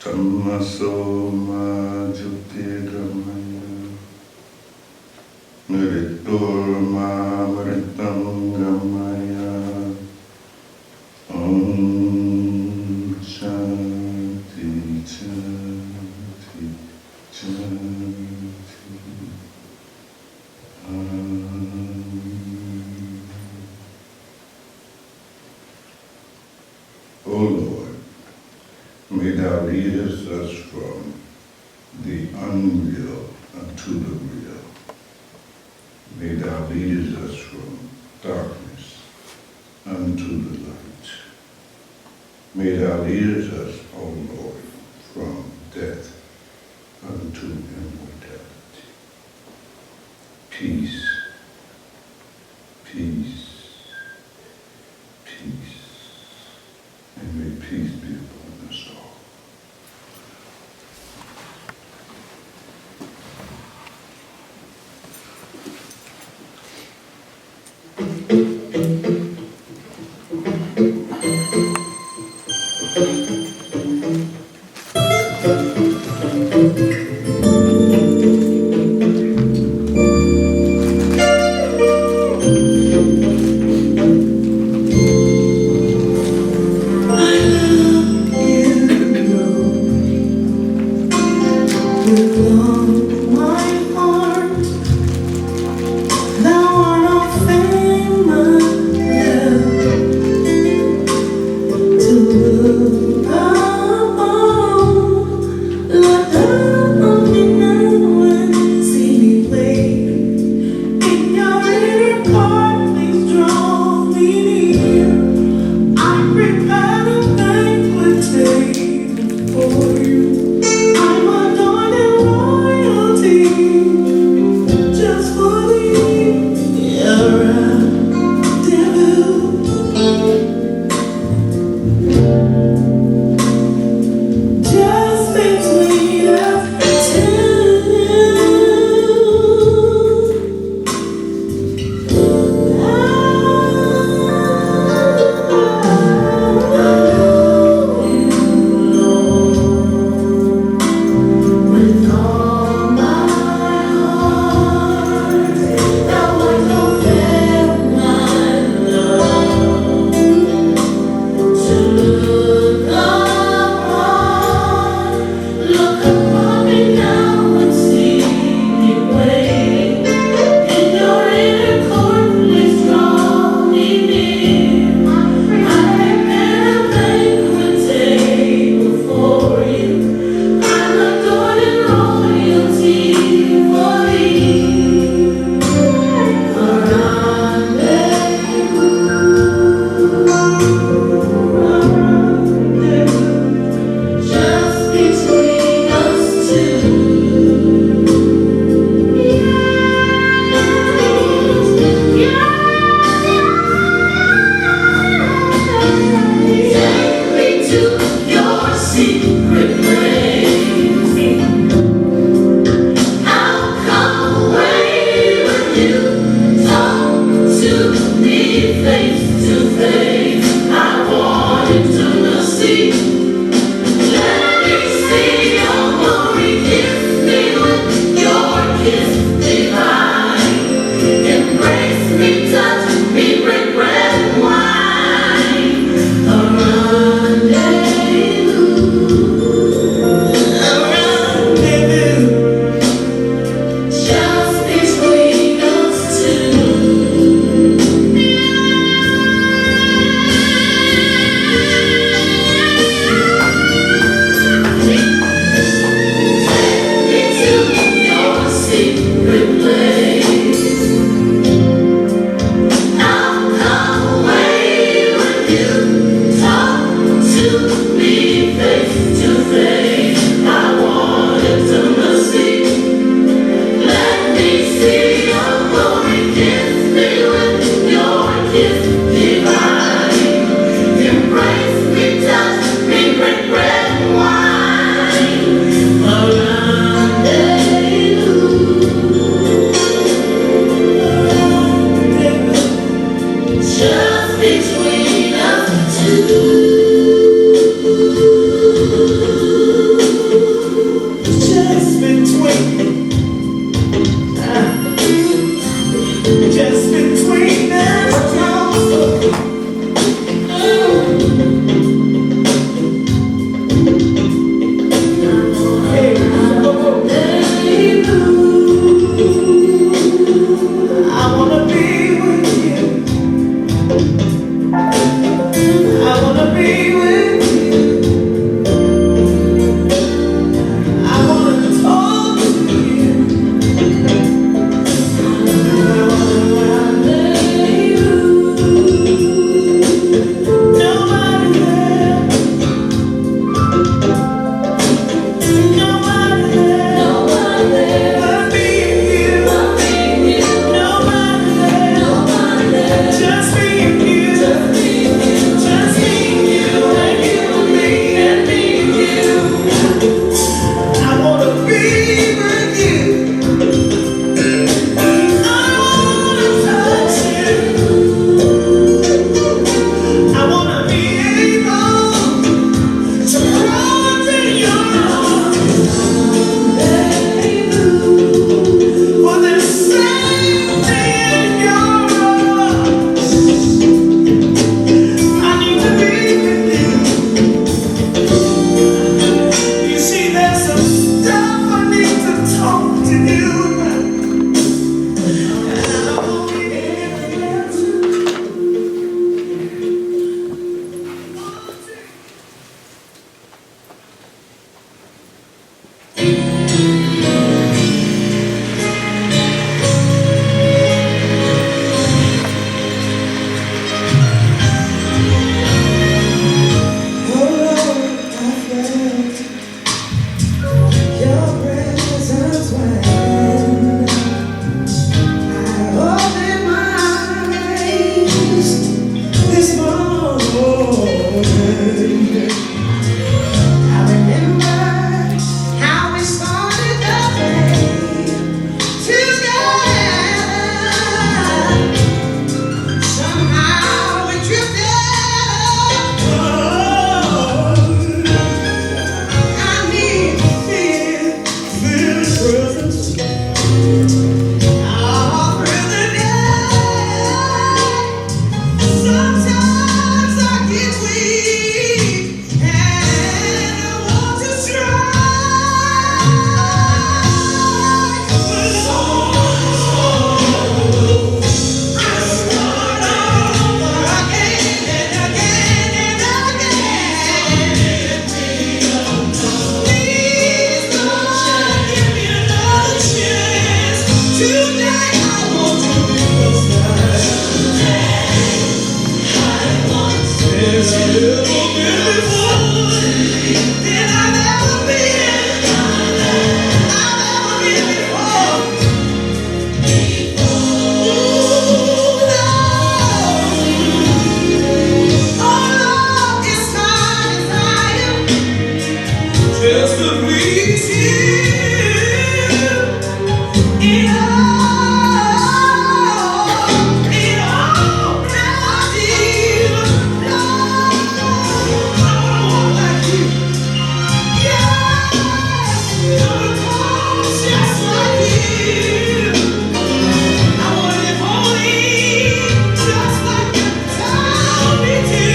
Tammaso ma jyotirgamaya Mritur ma mritam gamaya Om Shanti Shanti Shanti O Lord, may thou lead us from the unreal unto the real. May thou lead us from darkness unto the light. May thou lead us, O Lord, from death unto immortality. Peace, peace, peace. And may peace be upon us all. I'm adored in royalty. Just to please you in all my deeds. Lord, I want like you. Yeah, I wanna talk just like you. I wanna live holy, just like you told me to.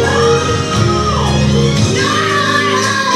Oh, yeah.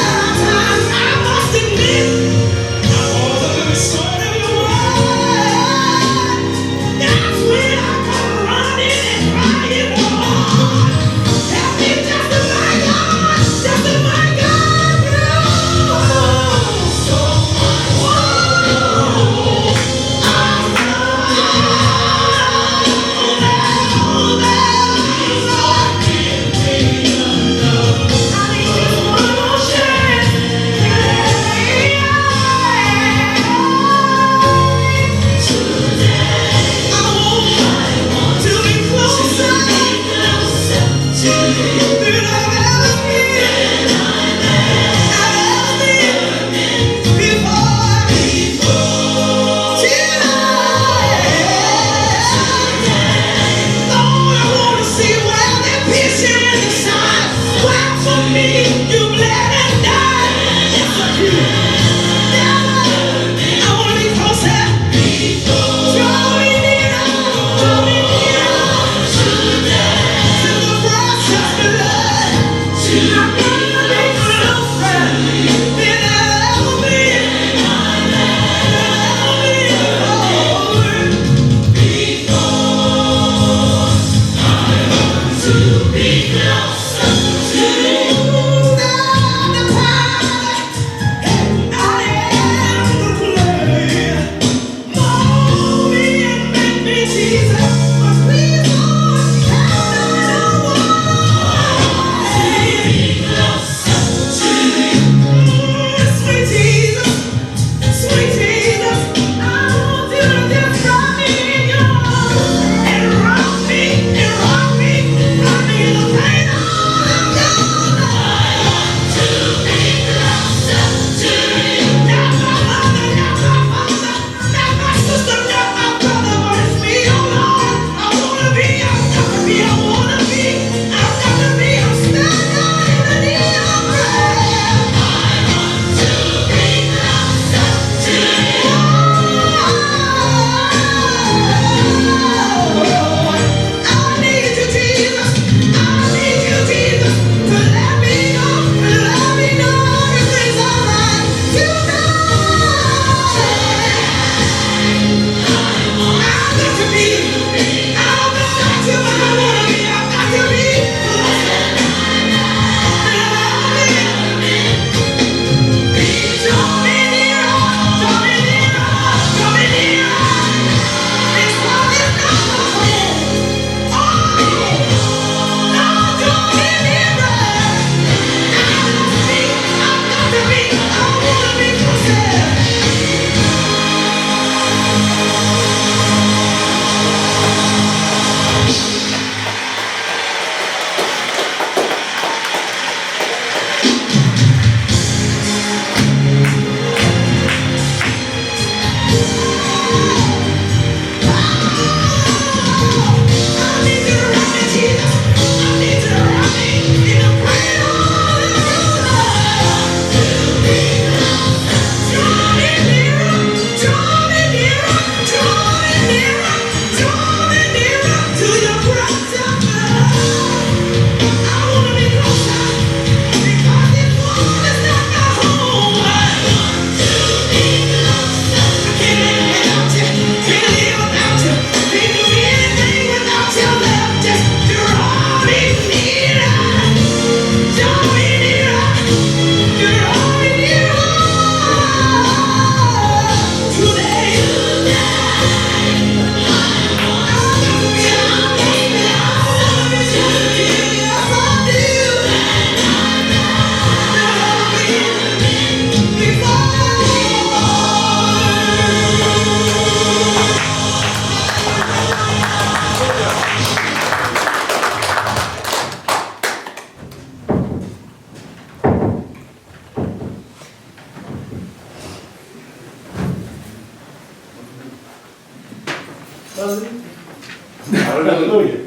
Hallelujah.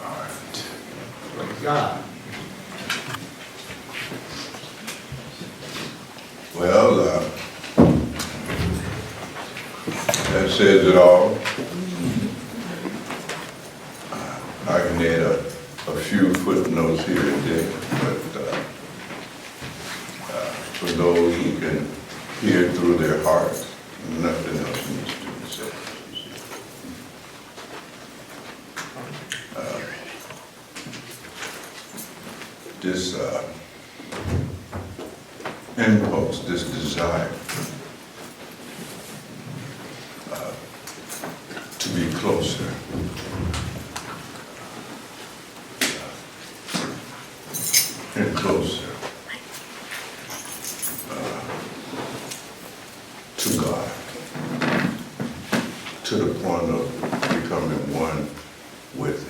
All right. Praise God. Well, that says it all. I can add a few footnotes here and there, but for those who can hear through their hearts, nothing else needs to be said. This impulse, this desire to be closer, and closer to God, to the point of becoming one with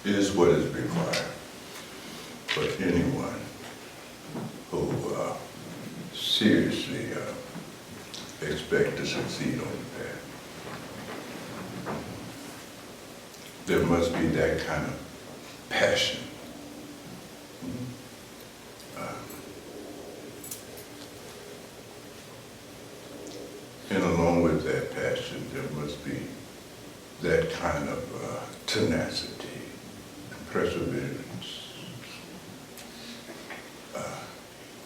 it, is what is required for anyone who seriously expect to succeed on the path. There must be that kind of passion. And along with that passion, there must be that kind of tenacity and perseverance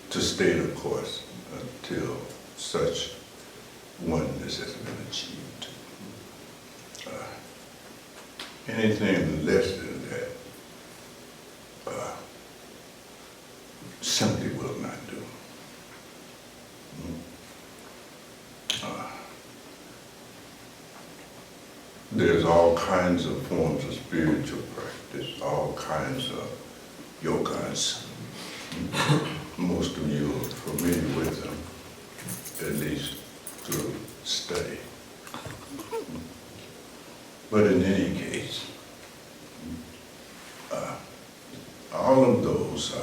to stay the course until such oneness has been achieved. Anything less than that simply will not do. There's all kinds of forms of spiritual practice, all kinds of yogas. Most of you are familiar with them, at least through study. But in any case, all of those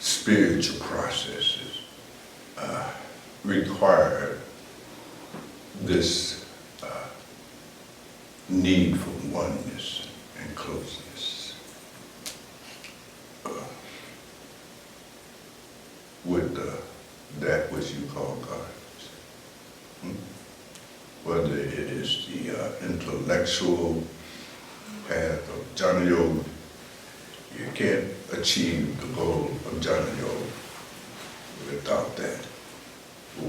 spiritual processes require this need for oneness and closeness with that which you call God. Whether it is the intellectual path of Jnana Yoga, you can't achieve the goal of Jnana Yoga without that.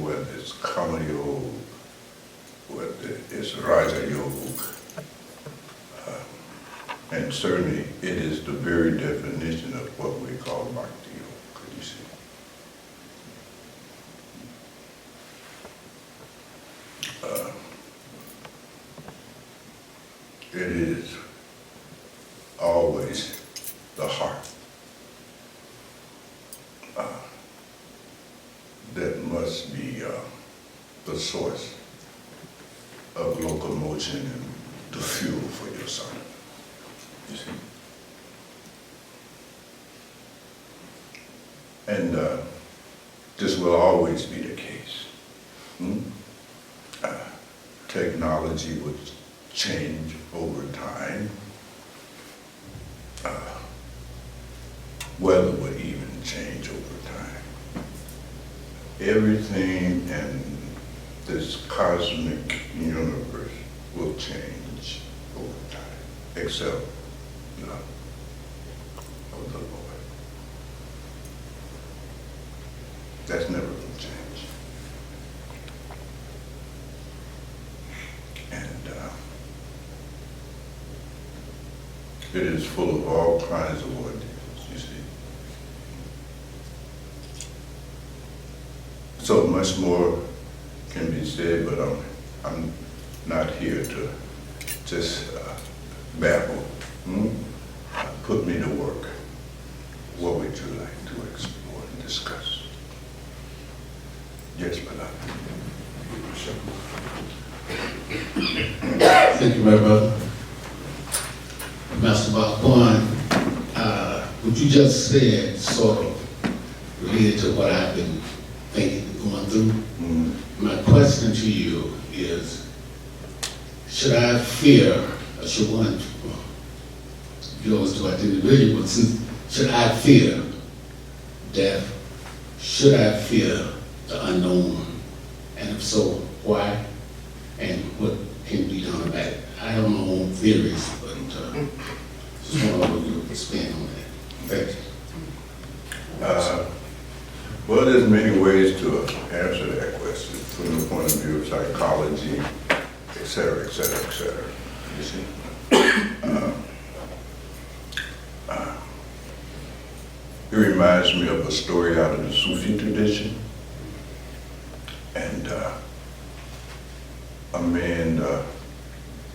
Whether it's Kama Yoga, whether it's Raja Yoga, and certainly it is the very definition of what we call Bhakti Yoga, you see. It is always the heart that must be the source of locomotion and the fuel for your son, you see. And this will always be the case. Technology would change over time. Weather would even change over time. Everything in this cosmic universe will change over time, except love of the Lord. That's never going to change. And it is full of all kinds of ordeals, you see. So much more can be said, but I'm not here to just babble. Put me to work. What would you like to explore and discuss? Yes, beloved. Thank you, my brother. Master Bhagwan, what you just said sort of related to what I've been thinking, going through. My question to you is, should I fear, or should one, you always do at the individual, but since, should I fear death? Should I fear the unknown? And if so, why? And what can be done about it? I have my own theories, but just want to expand on that. Thank you. Well, there's many ways to answer that question from the point of view of psychology, et cetera, et cetera, et cetera. You see? It reminds me of a story out of the Sufi tradition. And a man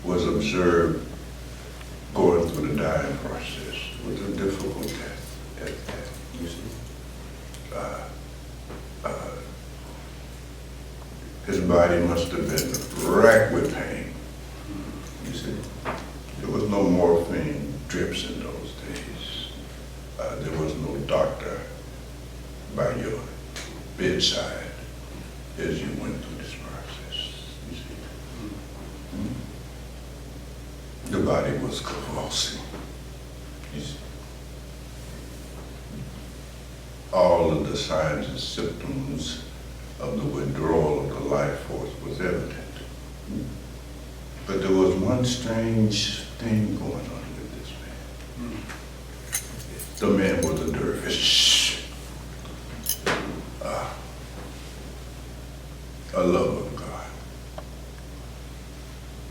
was observed going through the dying process with a difficult death, you see. His body must have been racked with pain, you see. There was no morphine drips in those days. There was no doctor by your bedside as you went through this process, you see. The body was convulsing, you see. All of the signs and symptoms of the withdrawal of the life force was evident. But there was one strange thing going on with this man. The man was a dervish, a lover of God.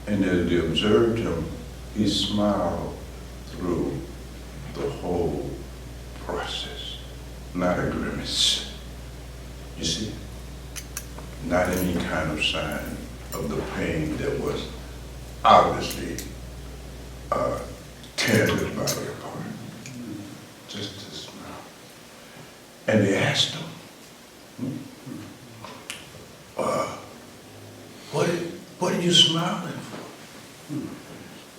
And as they observed him, he smiled through the whole process, not a grimace, you see, not any kind of sign of the pain that was obviously tearing his body apart, just a smile. And they asked him, what are you smiling for?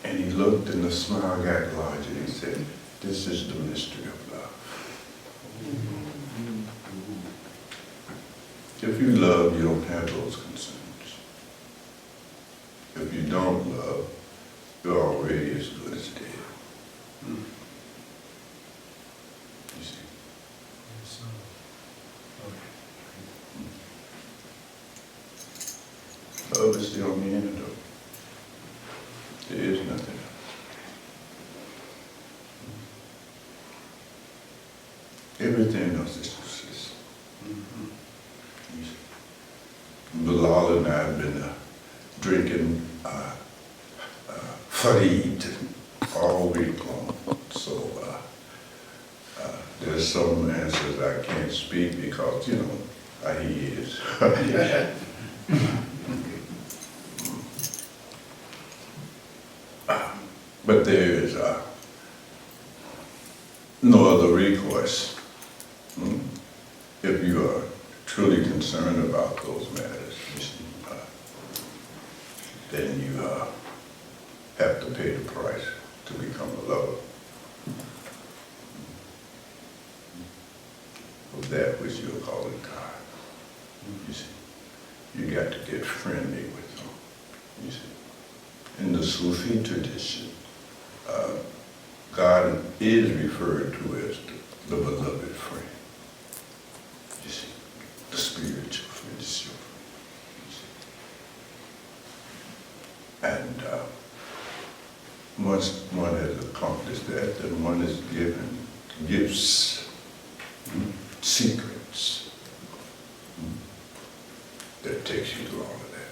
And he looked and the smile got larger. He said, this is the mystery of love. If you love, you don't have those concerns. If you don't love, you're already as good as dead. You see? Love is the only antidote. There is nothing else. Everything else is useless. Bilal and I have been drinking Farid all week long. So there's some answers I can't speak because, you know, he is. But there is no other recourse if you are truly concerned about those matters. Then you have to pay the price to become a lover of that which you're calling God. You see, you got to get friendly with them. You see, in the Sufi tradition, God is referred to as the beloved friend. You see, the spiritual friend is your friend. You see. And once one has accomplished that, then one is given gifts, secrets, that takes you through all of that.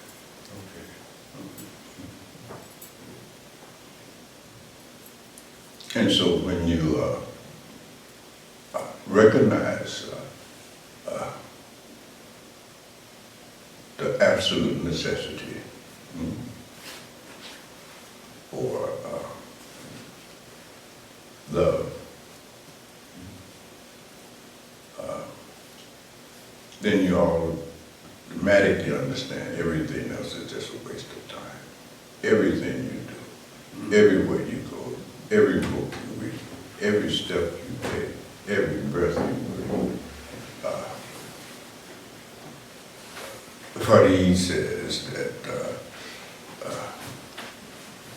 And so when you recognize the absolute necessity for love, then you automatically understand everything else is just a waste of time. Everything you do, everywhere you go, every book you read, every step you take, every breath you breathe. what he says, that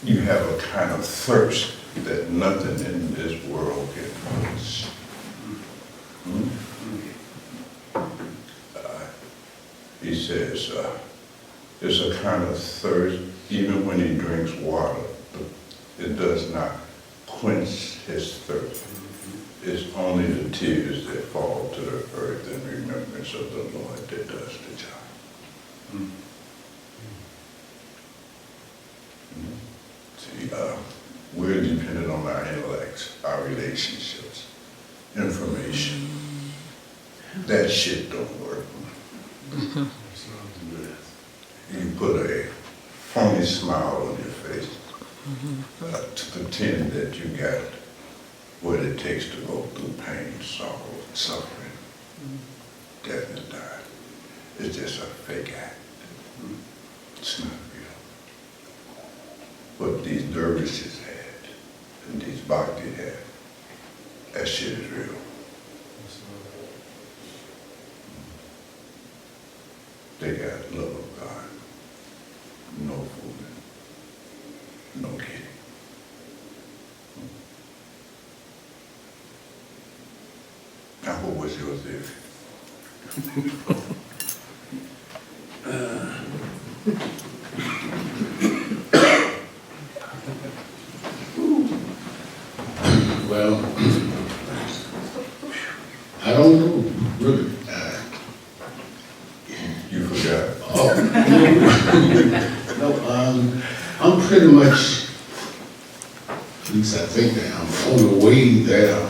you have a kind of thirst that nothing in this world can quench. He says, it's a kind of thirst, even when he drinks water, it does not quench his thirst. It's only the tears that fall to the earth in remembrance of the Lord that does the job. See, we're dependent on our intellects, our relationships, information. That shit don't work. You put a phony smile on your face to pretend that you got what it takes to go through pain, sorrow, suffering, death and dying. It's just a fake act. It's not real. What these dervishes had and these bhakti had, that shit is real. They got love of God, no fooling, no kidding. Now, what was your theory? Well, I don't know, really. You forgot. No, I'm pretty much, at least I think that I'm on the way there.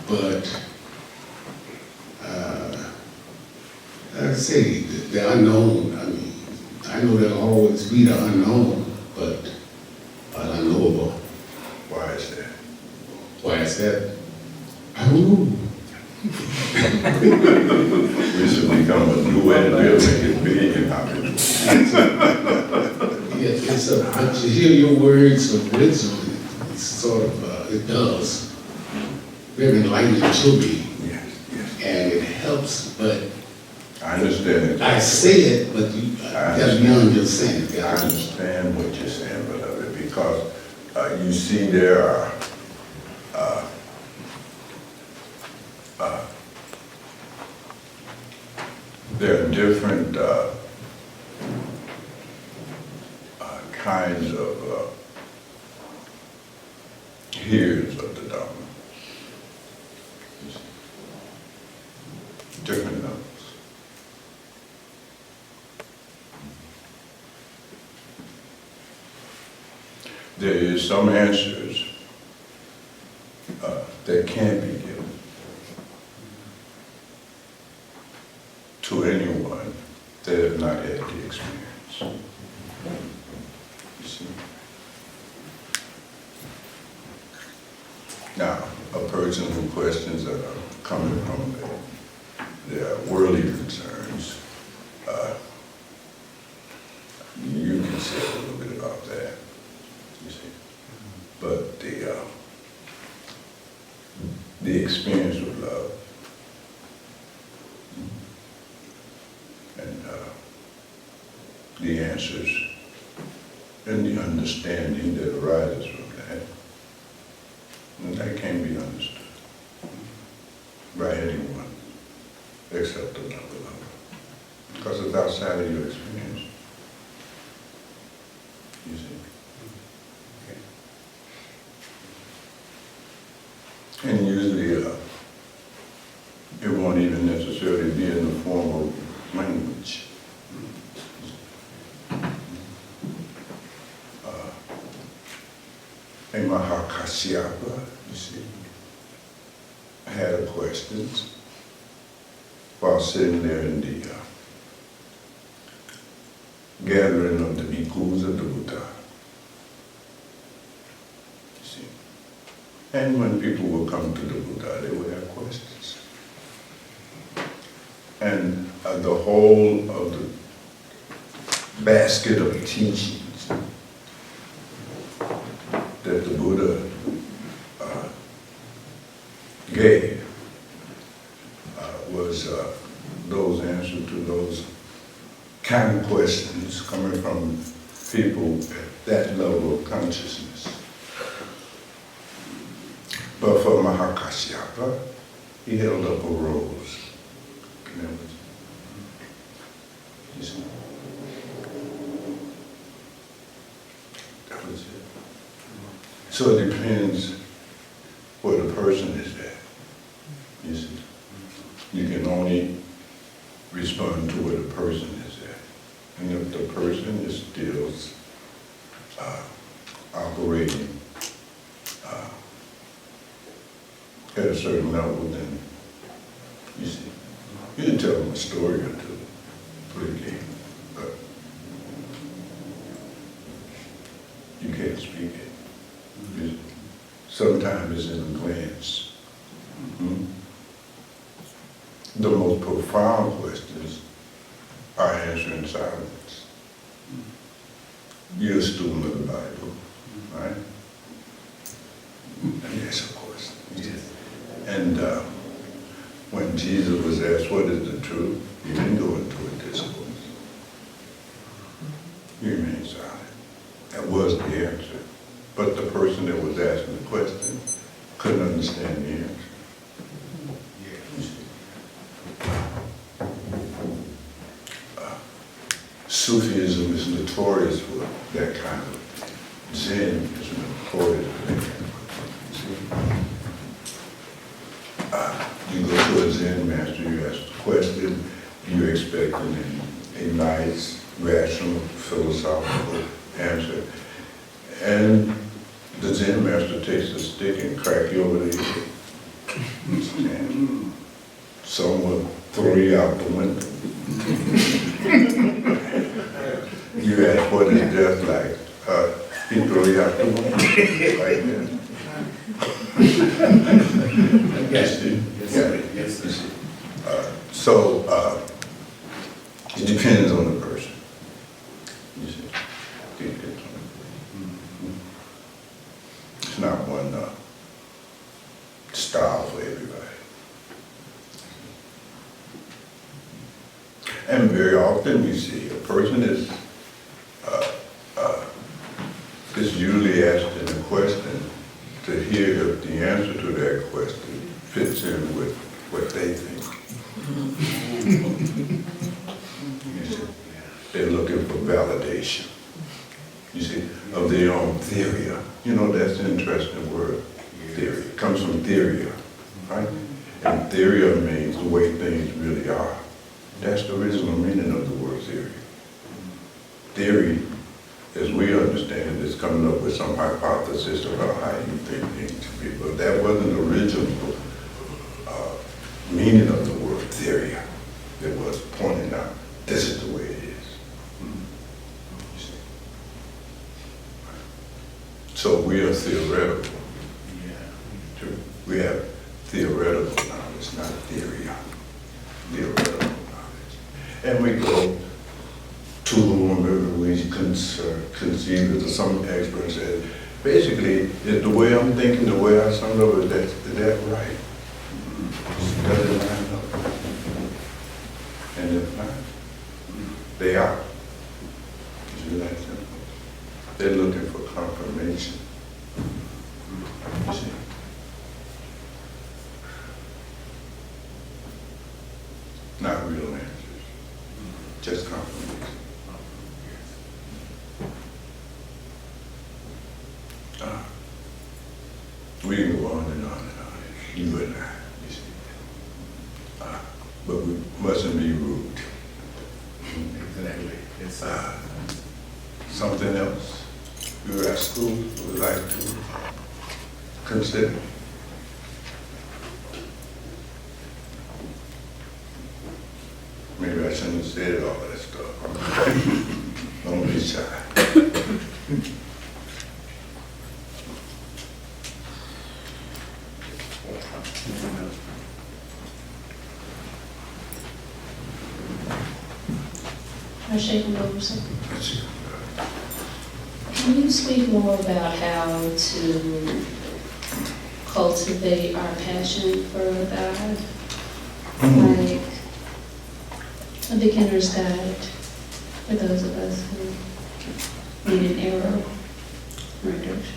But, like I say, the unknown, I mean, I know there'll always be the unknown, but unknowable. Why is that? Why is that? I don't know. We should become a new way to live and get big and happy. Yeah, it's a, but to hear your words of wisdom, it's sort of, it does. Very enlightening to me, Yes, yes. and it helps, but I understand it. I say it, but you, that's beyond just saying it. I understand what you're saying, beloved, because you see there are different kinds of hearers of the Dharma. Different levels. There is some answers that can be given to anyone that have not had the experience. You see? Now, a person who questions that are coming from their worldly concerns, you can say a little bit about that, you see. But the experience of love and the answers and the understanding that arises from that, and that can be understood by anyone except another lover, because it's outside of your experience. You see. And usually, it won't even necessarily be in the form of language. A Mahakasyapa, you see, had a question while sitting there in the gathering of the bhikkhus of the Buddha. You see. And when people would come to the Buddha, they would have questions. And the whole of the basket of teachings that the Buddha gave was those answers to those kind of questions coming from people at that level of consciousness. But for Mahakashyapa, he held up a rose. And that was, you see, that was it. So it depends where the person is at. You see, you can only respond to where the person is at. And if the person is still operating at a certain level, then you see, you can tell them a story or two, pretty, but you can't speak it. Sometimes it's in a glance. Mm-hmm. The most profound questions are answered in silence. You're a student of the Bible, right? And yes, of course. Yes. And when Jesus was asked, what is the truth? He didn't go into a discourse. He remained silent. That was the answer. But the person that was asking the question couldn't understand the answer. Sufism is notorious for that kind of Zen is notorious for that kind of you go to a Zen master, you ask a question, you're expecting a nice, rational, philosophical answer. And the Zen master takes a stick and crack you over the head. And someone throw you out the window. You ask, what is death like? He throw you out the window, like that. Yes, Yes. So it depends on the person. You see, it depends on the person. It's not one style for everybody. And very often we see a person is usually asking a question to hear if the answer to that question fits in with what they think. You see, they're looking for validation. You see, of their own theory. You know, that's an interesting word, theory. It comes from theoria, right? And theoria means the way things really are. That's the original meaning of the word theory. Theory, as we understand it, is coming up with some hypothesis about how you think things should be. But that wasn't the original meaning of the word theory. It was pointing out, this is the way it is. You see? So we are theoretical. Yeah. We have theoretical knowledge, not theory. Theoretical knowledge. And we go to whom we conceive it, or some expert said, basically, is the way I'm thinking, the way I sum up, is that right? Does it line up? And if not, they are. It's that simple. They're looking for confirmation. You see? Not real answers, just confirmation. We can go on and on and on, you and I, you see. But we mustn't be rude. Exactly. It's Something else you at school would like to consider? Maybe I shouldn't have said all that stuff. Don't be shy. Shaken Williamson. That's it. Can you speak more about how to cultivate our passion for God? Like a beginner's guide. for those of us who need an arrow right direction.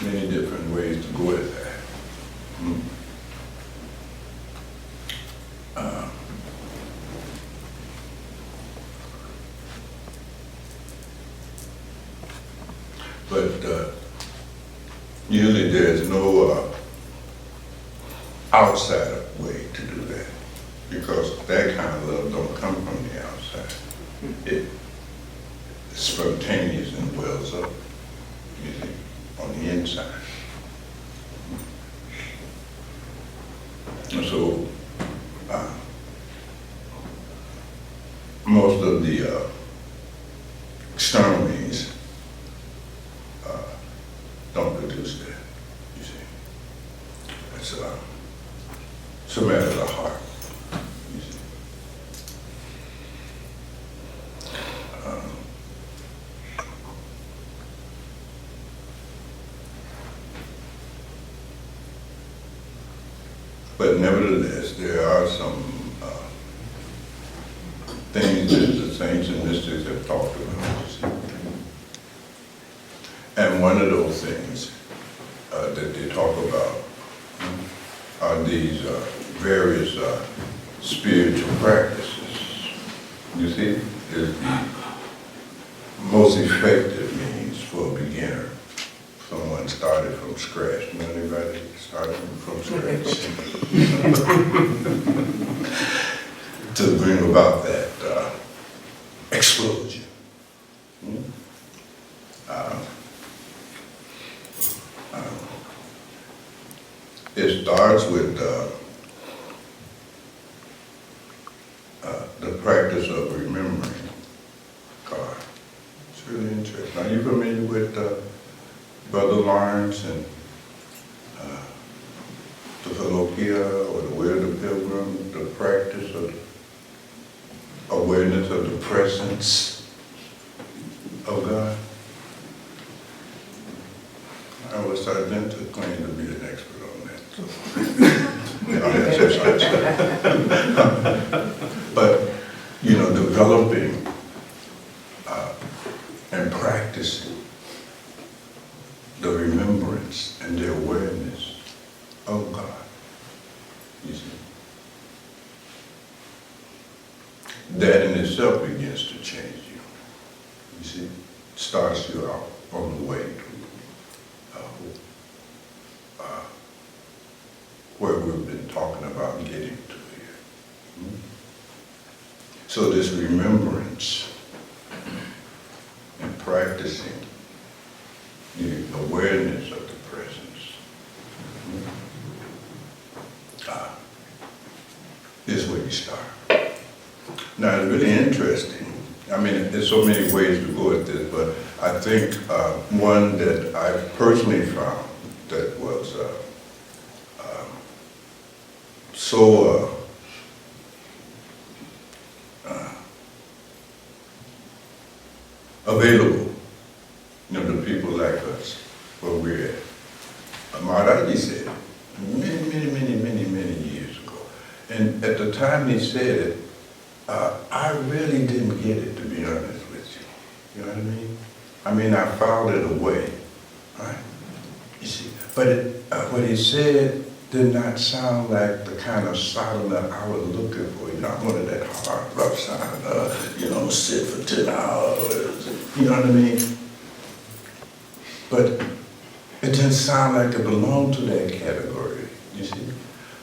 Many different ways to go at that. Mm. But usually there's no outside way to do that, because that kind of love don't come from the outside. It's spontaneous and wells up, you see, on the inside. And so, most of the external means don't produce that, you see. It's a matter of the heart, you see. But nevertheless, there are some things that the saints and mystics have talked about, you see. And one of those things that they talk about are these various spiritual practices. You see, is the most effective means for a beginner. Someone started from scratch. You know anybody started from scratch? To bring about that explosion. It starts with the practice of remembering God. It's really interesting. Are you familiar with Brother Lawrence and the Philokia or the Way of the Pilgrim, the practice of awareness of the presence of God? I was starting to claim to be an expert on that. But, you know, developing and practicing the remembrance and the awareness of God, you see. That in itself begins to change you. You see, starts you out on the way to where we've been talking about getting to here. So this remembrance and practicing the awareness of the presence is where you start. Now, it's really interesting. I mean, there's so many ways to go at this, but I think one that I personally found that was so available, you know, to people like us, where we're at. Maharaji said it many years ago. And at the time he said it, I really didn't get it, to be honest with you. You know what I mean? I mean, I filed it away, right? You see, but what he said did not sound like the kind of sadhana I was looking for. You know, I wanted that hard, rough sadhana, you know, sit for 10 hours, you know what I mean? But it didn't sound like it belonged to that category, you see?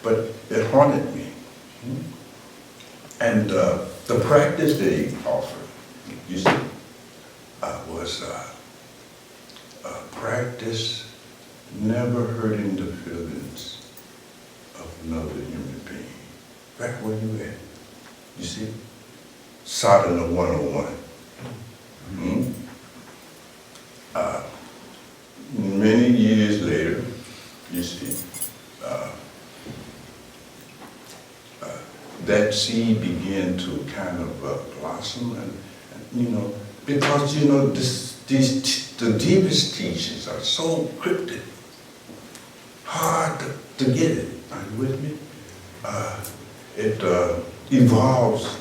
But it haunted me. And the practice that he offered, you see, was practice never hurting the feelings of another human being. Back where you at, you see? Sadhana 101. Many years later, you see, that seed began to kind of blossom, and you know, because you know these the deepest teachings are so cryptic, hard to get it. Are you with me? It evolves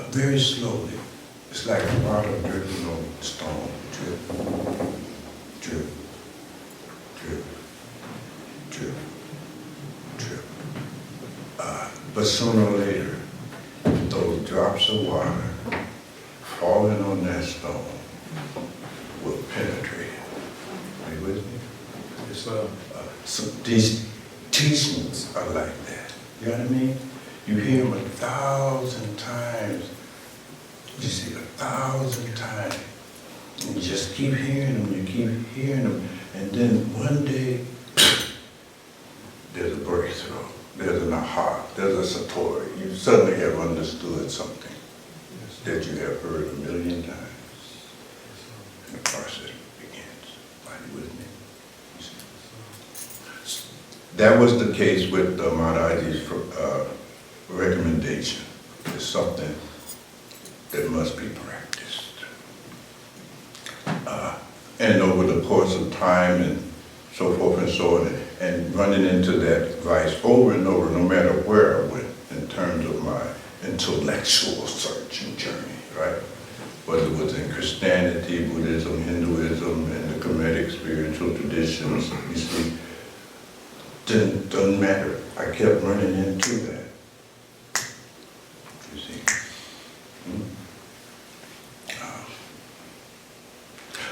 very slowly. It's like water dripping on stone, drip, drip, drip, drip, drip. But sooner or later, those drops of water falling on that stone will penetrate it. Are you with me? Yes, sir. So these teachings are like that. You know what I mean? You hear them 1,000 times. You see 1,000 times. And you just keep hearing them, you keep hearing them. And then one day, there's a breakthrough. There's an aha. There's a satori. You suddenly have understood something that you have heard 1,000,000 times. And the process begins. Are you with me? That was the case with Maharaji's recommendation. It's something that must be practiced. And over the course of time and so forth and so on, and running into that vice over and over, no matter where I went in terms of my intellectual search and journey, right? Whether it was in Christianity, Buddhism, Hinduism, and the Kemetic spiritual traditions, you see, doesn't matter. I kept running into that. You see.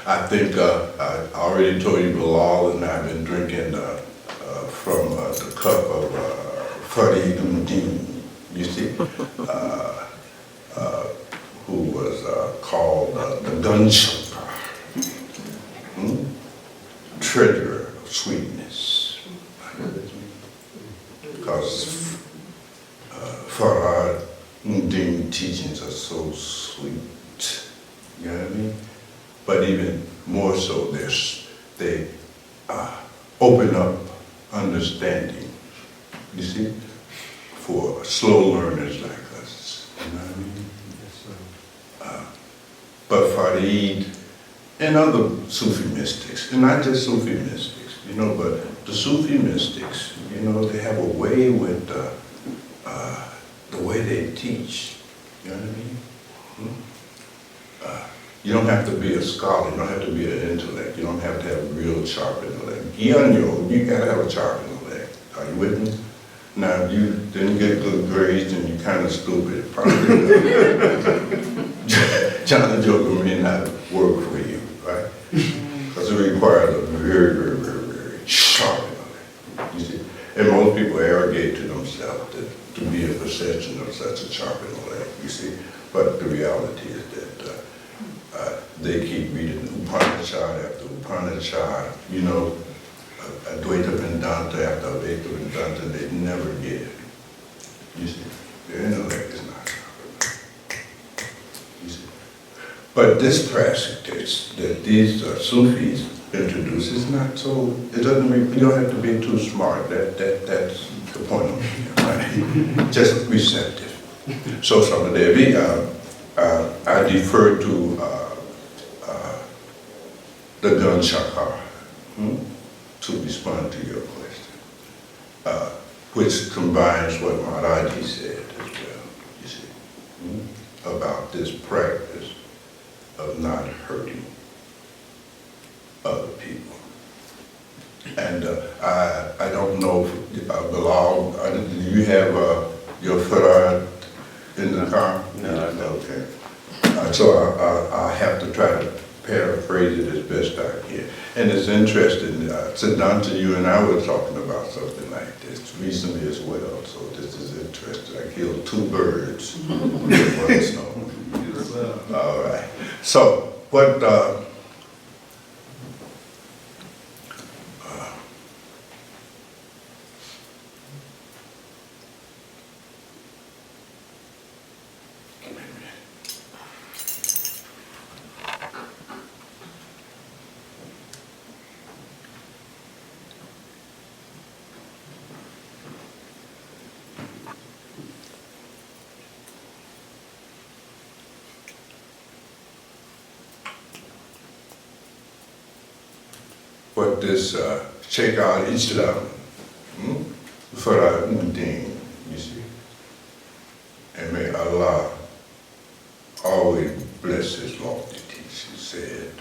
I think I already told you Bilal and I have been drinking from the cup of Farid Din, you see, who was called the Gunshakar, treasurer of sweetness. Because Farad Din teachings are so sweet, you know what I mean? But even more so, they open up understanding, you see, for slow learners like us, you know what I mean? But Farid and other Sufi mystics, and not just Sufi mystics, you know, but the Sufi mystics, you know, they have a way with the way they teach, you know what I mean? You don't have to be a scholar, you don't have to be an intellect, you don't have to have real sharp intellect. You gotta have a sharp intellect. Are you with me? Now, if you didn't get good grades and you're kind of stupid, probably John Joker may not work for you, right? Because it requires a very, very, very, very sharp intellect. You see? And most people arrogate to themselves to be in possession of such a sharp intellect, you see? But the reality is that they keep reading Upanishad after Upanishad, you know, Advaita Vedanta after Advaita Vedanta, they never get it. You see, their intellect is not sharp enough. You see. But this practice that these Sufis introduce is not so, it doesn't, you don't have to be too smart, that's the point of it, right? Just receptive. So some of the I defer to the Gun Shakar to respond to your question, which combines what Maharaji said as well, you see, about this practice of not hurting other people. And I don't know, Bilal, do you have your Farad in the car? No, I don't. Okay. So I have to try to paraphrase it as best I can. And it's interesting, Siddhanta, you and I were talking about something like this recently as well, so this is interesting. I killed 2 birds with 1 stone. All right. So, what, brought this check out Islam for our deen, you see. And may Allah always bless his lofty teaching, said,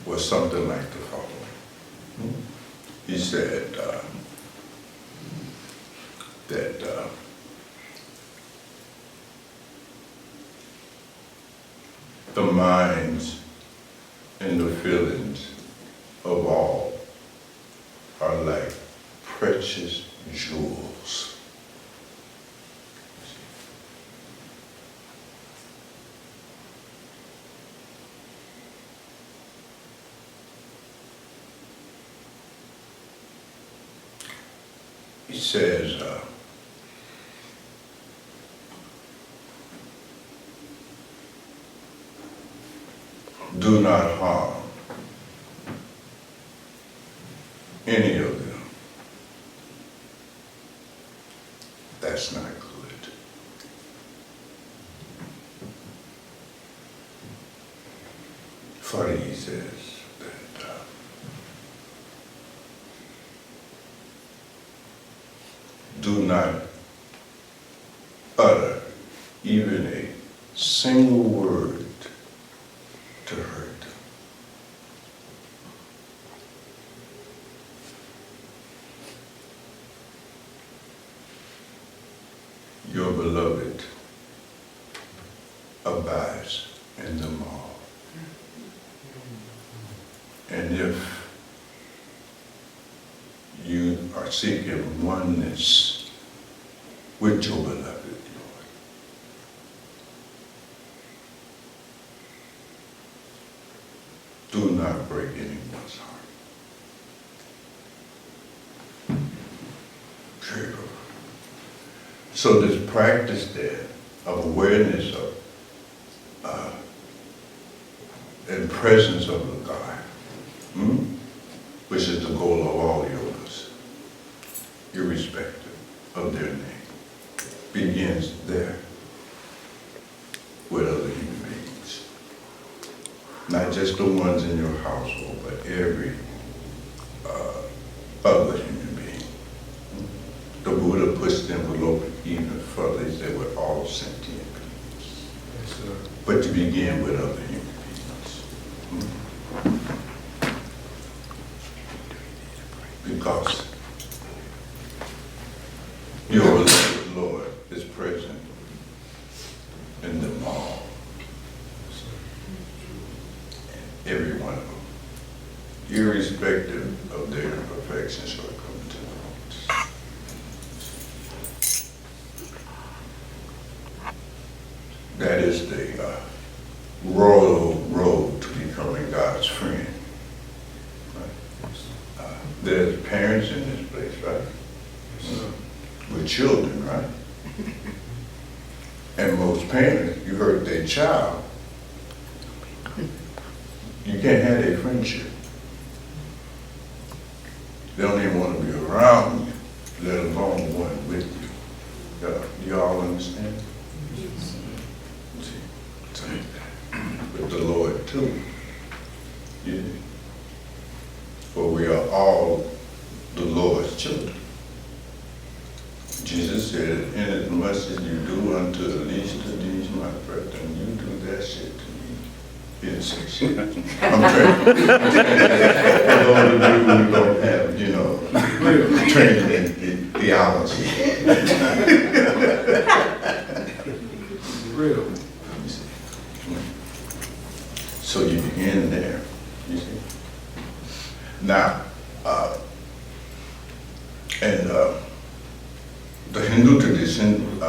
was something like the following. He said that the minds and the feelings of all are like precious jewels. He says, do not harm any of them. That's not good. Funny, he says that do not utter even a single word to hurt them. Your beloved abides in them all. And if you are seeking oneness with your beloved Lord, do not break anyone's heart. Pure. So this practice there of awareness of and presence of the God, which is the goal of all yogas, irrespective of their name, begins there with other human beings. Not just the ones in your household, but every other human being. The Buddha pushed the envelope even further. He said, we're all sentient beings. Yes, sir. But to begin with other human beings. Because your beloved Lord is present in them all. Every one of them, irrespective of their imperfections, shortcomings, and faults. That is the royal road to becoming God's friend. Right? There's parents in this place, right? With children, right? And most parents, you hurt their child, you can't have their friendship. They don't even want to be around you, let alone one with you. You all understand? See, with the Lord too. Yeah. For we are all the Lord's children. Jesus said, inasmuch as you do unto the least of these my brethren, you do that shit to me. He didn't say shit. I'm trying. For those of you who don't have, training in theology. Real. So you begin there, you see. Now, the Hindu tradition,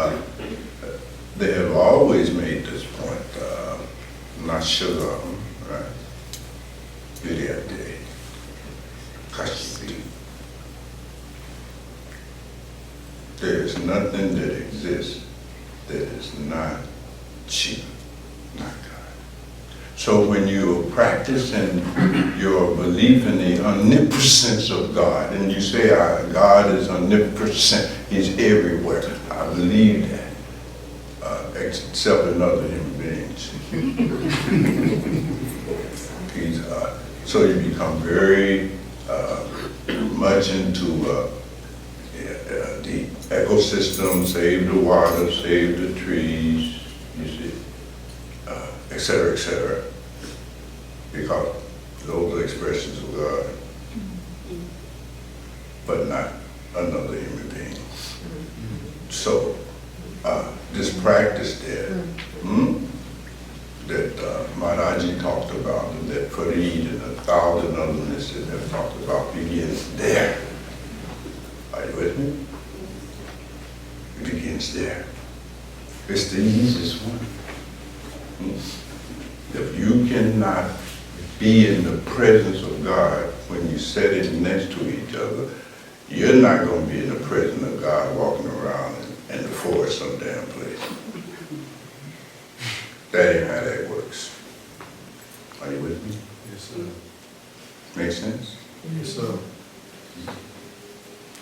they have always made this point, not sugar, right? Vidyate, kashiti. There is nothing that exists that is not cheap, not God. So when you're practicing your belief in the omnipotence of God, and you say God is omnipotent, He's everywhere. I believe that, except in other human beings. He's So you become very much into the ecosystem, save the water, save the trees, you see, et cetera, because those are expressions of God, but not another human being. So this practice there, that Maharaji talked about, and that Farid and 1,000 others that have talked about begins there. Are you with me? It begins there. It's the easiest one. If you cannot be in the presence of God when you sit next to each other, you're not going to be in the presence of God walking around in the forest some damn place. That ain't how that works. Are you with me? Yes, sir. Make sense? Yes, sir.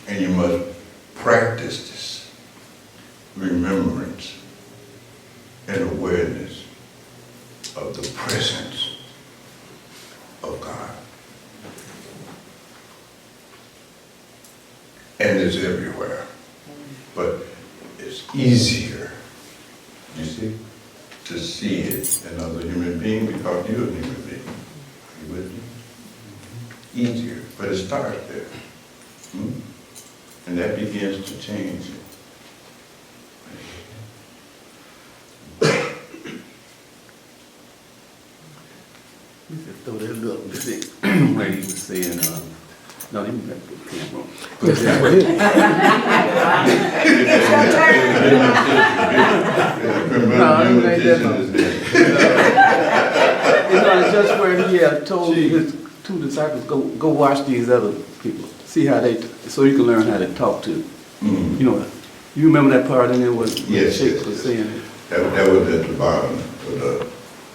And you must practice this remembrance and awareness of the presence of God. And it's everywhere. But it's easier, you see, to see it in other human beings because you're a human being. Are you with me? Easier, but it starts there. And that begins to change it. You just throw that look, where he was saying, no, let me back to the camera. Remember, ain't that long. It's just where he had told his two disciples, go watch these other people, see how they, so you can learn how to talk to. You know, you remember that part in there where Yes, Sheikh yes, was yes. saying? That was at the bottom of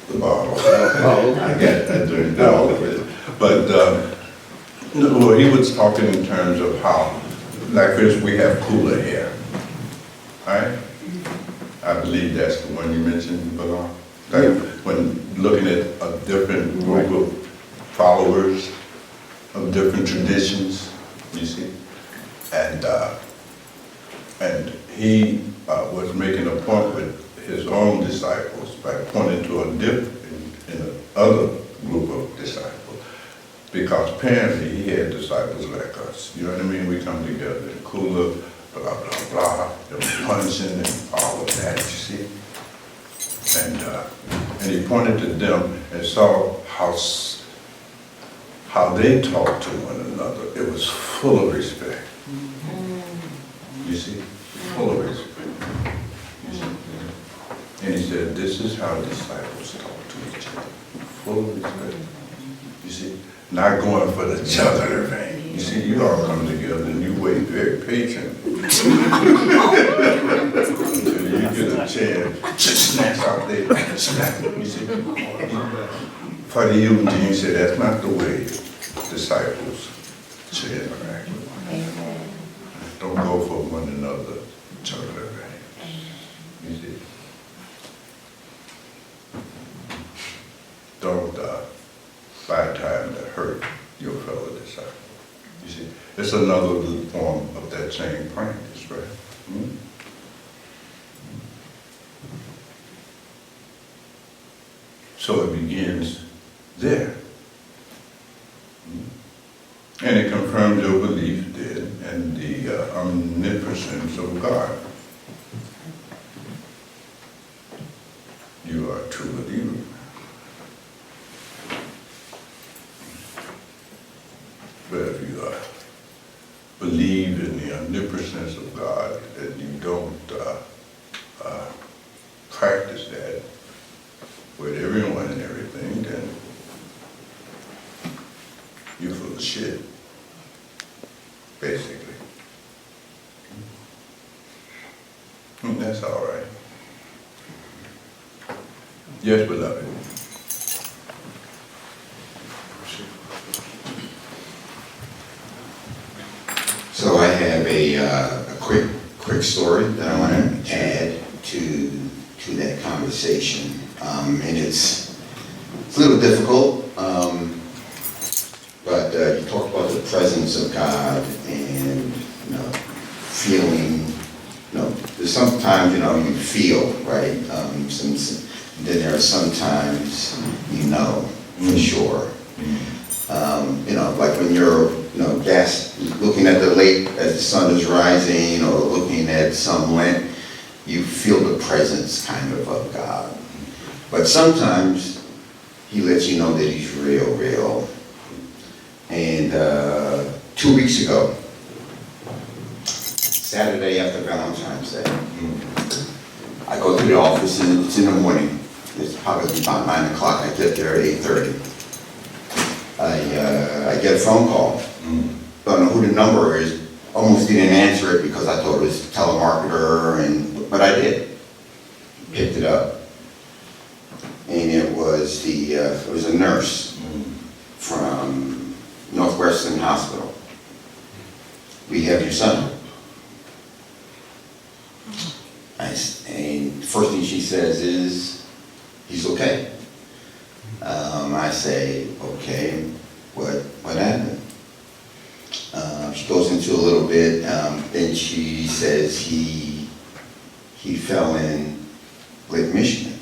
the bottle. Oh, I got that during that. But well, he was talking in terms of how, like for instance, we have cooler hair, right? I believe that's the one you mentioned, Bilal. Like when looking at a different group of followers of different traditions, you see, and he was making a point with his own disciples by pointing to a dip in other group of disciples. Because apparently he had disciples like us. You know what I mean? We come together in cooler, blah, blah, blah, them punching and all of that, you see? And he pointed to them and saw how they talked to one another. It was full of respect. You see? Full of respect. You see? And he said, this is how disciples talk to each other. Full of respect. You see? Not going for the jugular vein. You see, you all come together and you wait very patient. Until you get a chance, snatch out there, snap, you see. For the human being said, that's not the way disciples should interact. Don't go for one another, jugular vein. You see. Don't buy time to hurt your fellow disciple. You see, it's another form of that same practice, right? So it begins there. And it confirms your belief then in the omnipotence of God. You are a true believer. But if you believe in the omnipotence of God and you don't practice that with everyone and everything, then you're full of shit, basically. And that's all right. Yes, beloved. So I have a quick story that I want to add to that conversation, and it's a little difficult. presence of God and, feeling, there's sometimes, you feel, right? Then there are sometimes, for sure. Like when you're, looking at the lake as the sun is rising, or looking at some land, you feel the presence kind of God. But sometimes he lets you know that he's real. And 2 weeks ago, Saturday after Valentine's Day, I go to the office and it's in the morning. It's probably about 9 o'clock. I get there at 8:30. I get a phone call. Don't know who the number is. Almost didn't answer it because I thought it was a telemarketer, but I did. Picked it up, and it was a nurse from Northwestern Hospital. We have your son. And the first thing she says is, he's okay. I say, okay, what happened? She goes into a little bit, then she says he fell in Lake Michigan.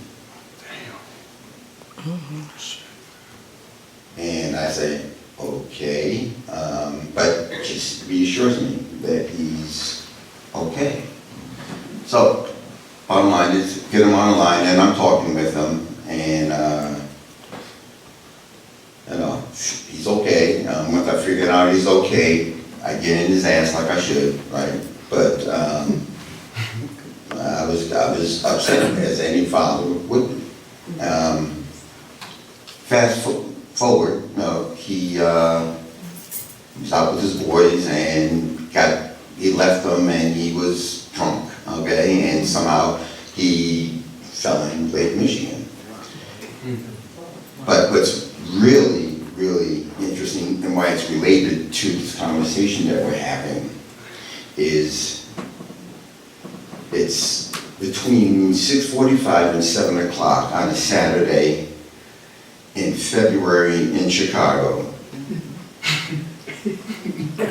And I say, okay, but just reassures me that he's okay. So, bottom line is, get him on the line, and I'm talking with him, and he's okay. Once I figured out he's okay, I get in his ass like I should, right? But I was upset as any father would be. Fast forward, he was out with his boys and he left them and he was drunk, okay? And somehow he fell in Lake Michigan. But what's really, really interesting and why it's related to this conversation that we're having is it's between 6:45 and 7 o'clock on a Saturday in February in Chicago.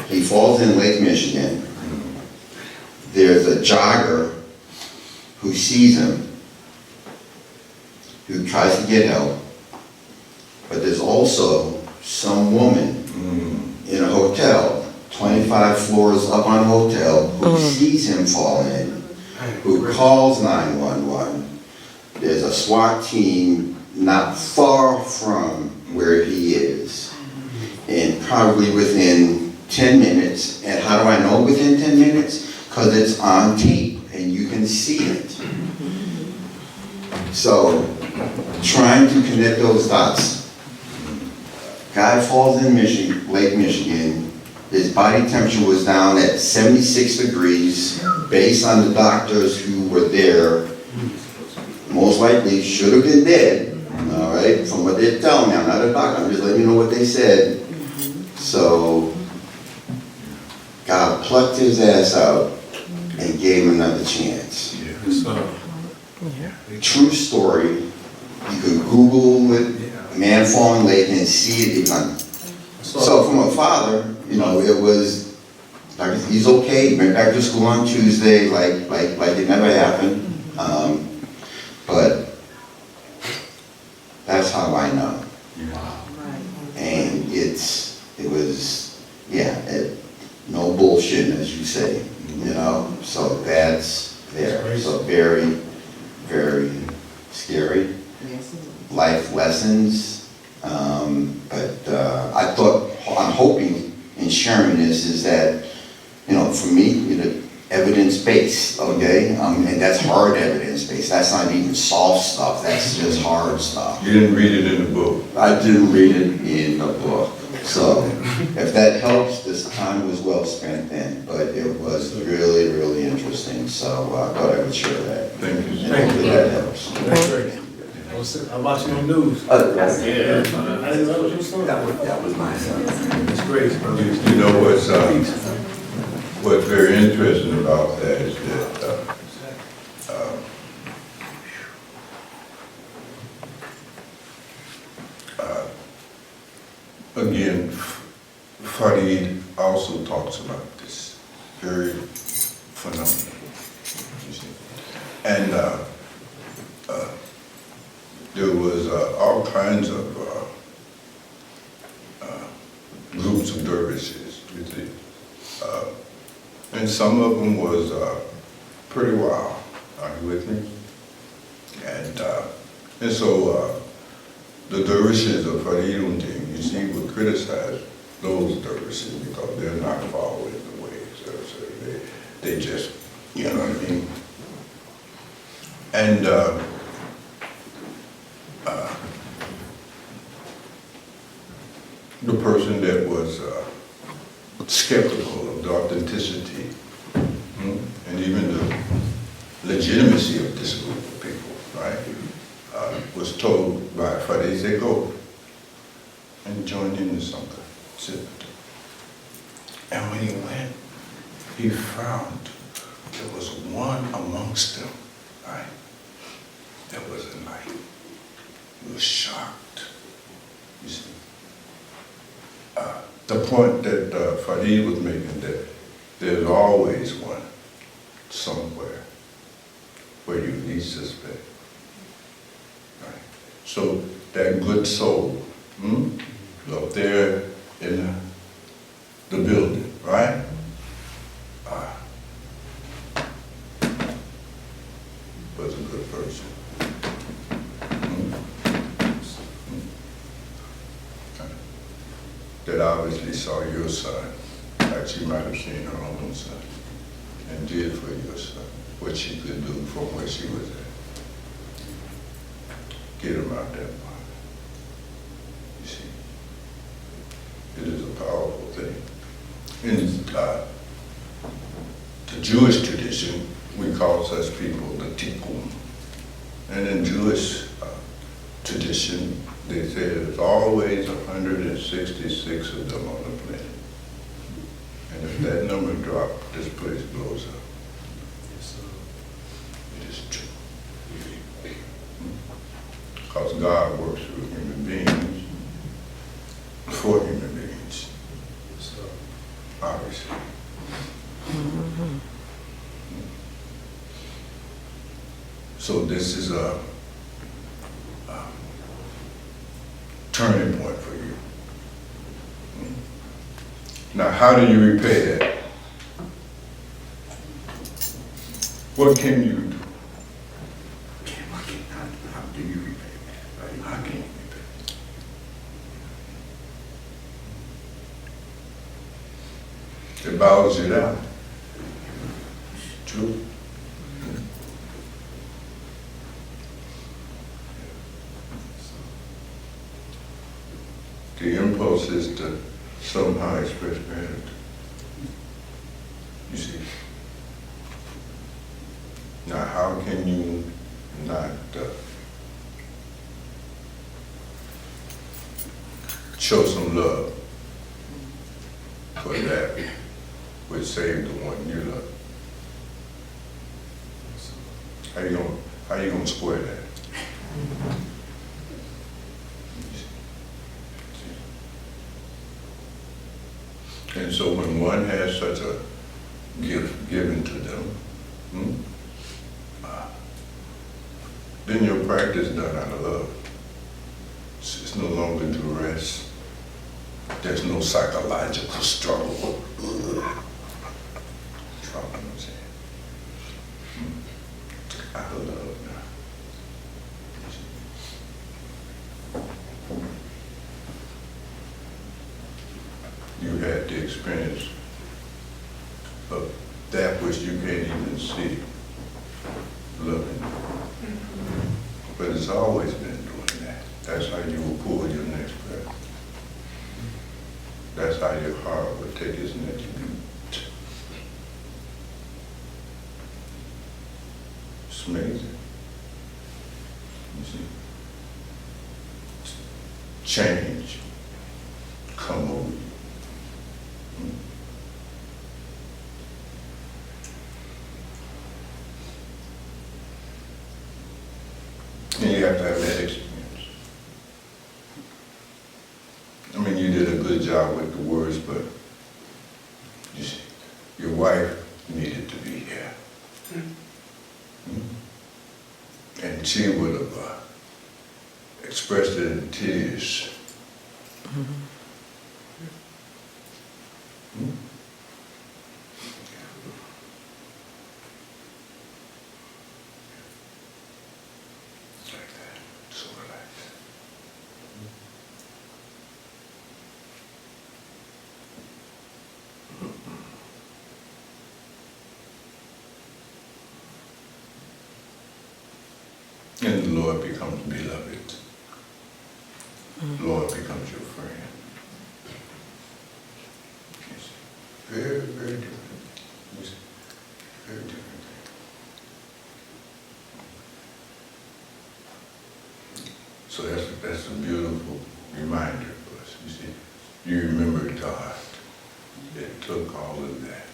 He falls in Lake Michigan. There's a jogger who sees him, who tries to get help, but there's also some woman in a hotel, 25 floors up on a hotel, who sees him fall in, who calls 911. There's a SWAT team not far from where he is, and probably within 10 minutes, and how do I know within 10 minutes? Because it's on tape, and you can see it. So, trying to connect those dots. Guy falls in Lake Michigan. His body temperature was down at 76 degrees, based on the doctors who were there. Most likely should have been dead, all right, from what they're telling me. I'm not a doctor, I'm just letting you know what they said. So, God plucked his ass out and gave him another chance. True story. You could Google it, man falling lake, and see it. So from a father, it was like he's okay. Went back to school on Tuesday, like it never happened. But that's how I know. And it was no bullshit, as you say. So that's there. So very, very scary. Life lessons. But I'm hoping in sharing this is that, for me, evidence-based, okay? And that's hard evidence-based. That's not even soft stuff. That's just hard stuff. You didn't read it in the book? I didn't read it in the book. So if that helps, this time was well spent then. But it was really, really interesting. So I thought I would share that. Thank you. And hopefully that helps. That's great. I'm watching on news. Yeah. I didn't know what you saw. That was nice. It's great. You know what's very interesting about that is that again, Farid also talks about this very phenomenon, you see. And there was all kinds of groups of dervishes, you see. And some of them was pretty wild, are you with me? And so the dervishes of Faridun, you see, would criticize those dervishes because they're not following the ways. So they just, you know what I mean? And the person that was skeptical of the authenticity and even the legitimacy of this group of people, right, was told by Farid, they go and join in the Sangha. And when he went, he found there was one amongst them, right, that was a light. He was shocked, you see. The point that Farid was making, that there's always one somewhere where you least suspect. Right? So that good soul up there in the building, right? Was a good person. That obviously saw your son, like she might have seen her own son, and did for your son what she could do from where she was at. Get him out that part. You see, it is a powerful thing. In the Jewish tradition, we call such people the tikkun. And in Jewish tradition, they say there's always 166 of them on the planet. And if that number drops, this place blows up. It is true. Because God works through human beings, for human beings, obviously. So this is a turning point for you. Now, how do you repay that? What can you do? How do you repay that? How can you repay it? It bows you down. True. The impulse is to somehow express gratitude. You see. Now, how can you not show some love for that which saved the one you love? How you gonna square that? And so when one has such a gift given to them, then your practice done out of love. It's no longer duress. There's no psychological struggle. Trouble, I'm saying. Out of love now. You had the experience of that which you can't even see, loving. But it's always been doing that. That's how you will pull your next breath. That's how your heart will take its next beat. It's amazing. You see? Change come over you. And you have to have that experience. I mean, you did a good job with the words, but have expressed it in tears. Like that, so relaxed. And the Lord becomes beloved. The Lord becomes your friend. It's very, very different. It's very different. So that's a beautiful reminder for us. You see, you remember God. It took all of that.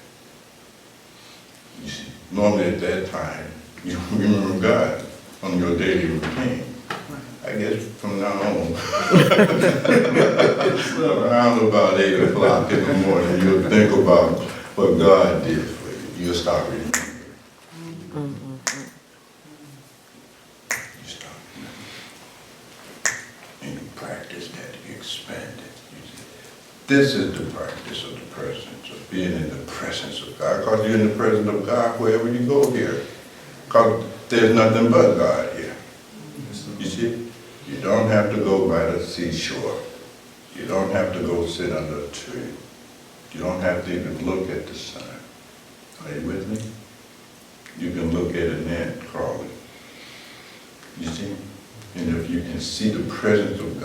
You see, normally at that time, you remember God on your daily routine. I guess from now on, around about 8 o'clock in the morning, you'll think about what God did for you. You'll start remembering. You start remembering. And you practice that, you expand it. You see. This is the practice of the presence, of being in the presence of God. Because you're in the presence of God wherever you go here. Because there's nothing but God here. You see? You don't have to go by the seashore. You don't have to go sit under a tree. You don't have to even look at the sun. Are you with me? You can look at an ant crawling. You see? And if you can see the presence of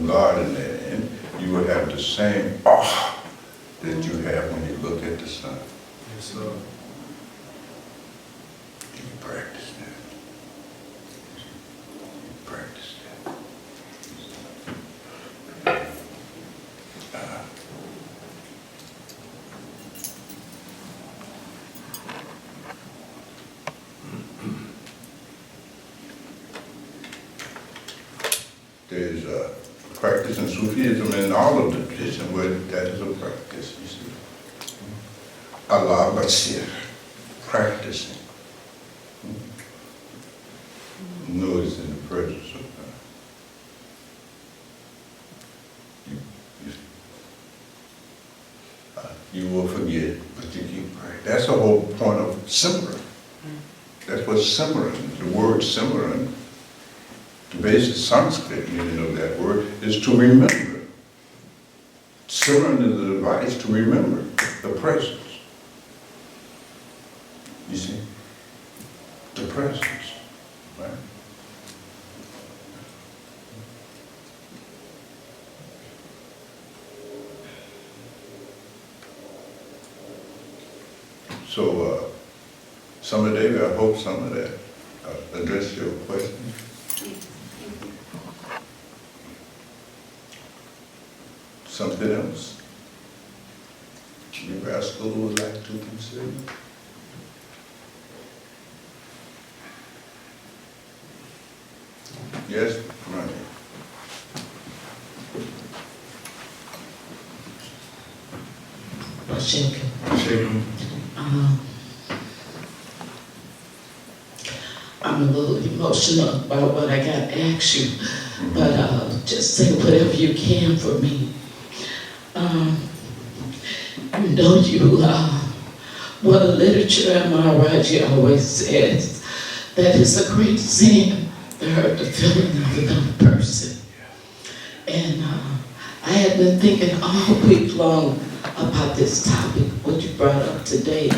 God in that ant, you will have the same awe that you have when you look at the sun. Yes, sir. You practice that. You practice that. There's a practice in Sufism and all of the tradition where that is a practice, you see. Allah Basir, practicing. Notice in the presence of God. You will forget, but you keep praying. That's the whole point of Simran. That's what Simran, the word Simran, the basic Sanskrit meaning of that word is to remember. Simran is the device to remember the presence. You see? The presence, right? So, some of David, I hope some of that addressed your question. Something else you rascal would like to consider? Yes, Ronnie. Shaking. I'm a little emotional about what I got to ask you, but just say whatever you can for me. You know, what a literature M.R. Raji always says, that it's a great sin to hurt the feeling of another person. And I had been thinking all week long about this topic, what you brought up today,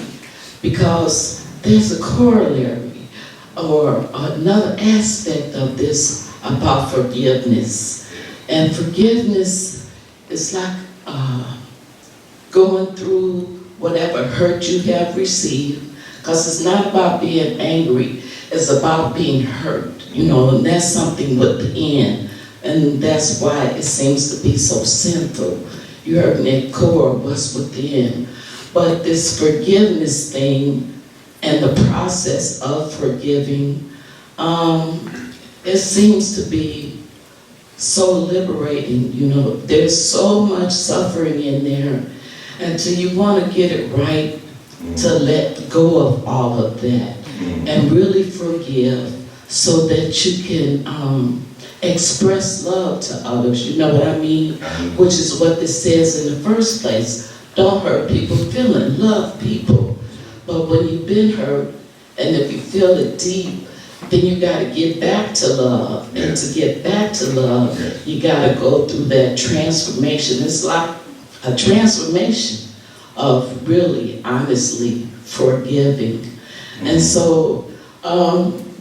because there's a corollary or another aspect of this about forgiveness. And forgiveness is like going through whatever hurt you have received, because it's not about being angry, it's about being hurt, you know, and that's something within, and that's why it seems to be so sinful. You heard me at core, what's within. But this forgiveness thing and the process of forgiving, it seems to be so liberating, you know. There's so much suffering in there. Until you want to get it right, to let go of all of that and really forgive, so that you can express love to others, you know what I mean? Which is what this says in the first place. Don't hurt people's feelings, love people. But when you've been hurt, and if you feel it deep, then you gotta get back to love. And to get back to love, you gotta go through that transformation. It's like a transformation of really, honestly forgiving. And so,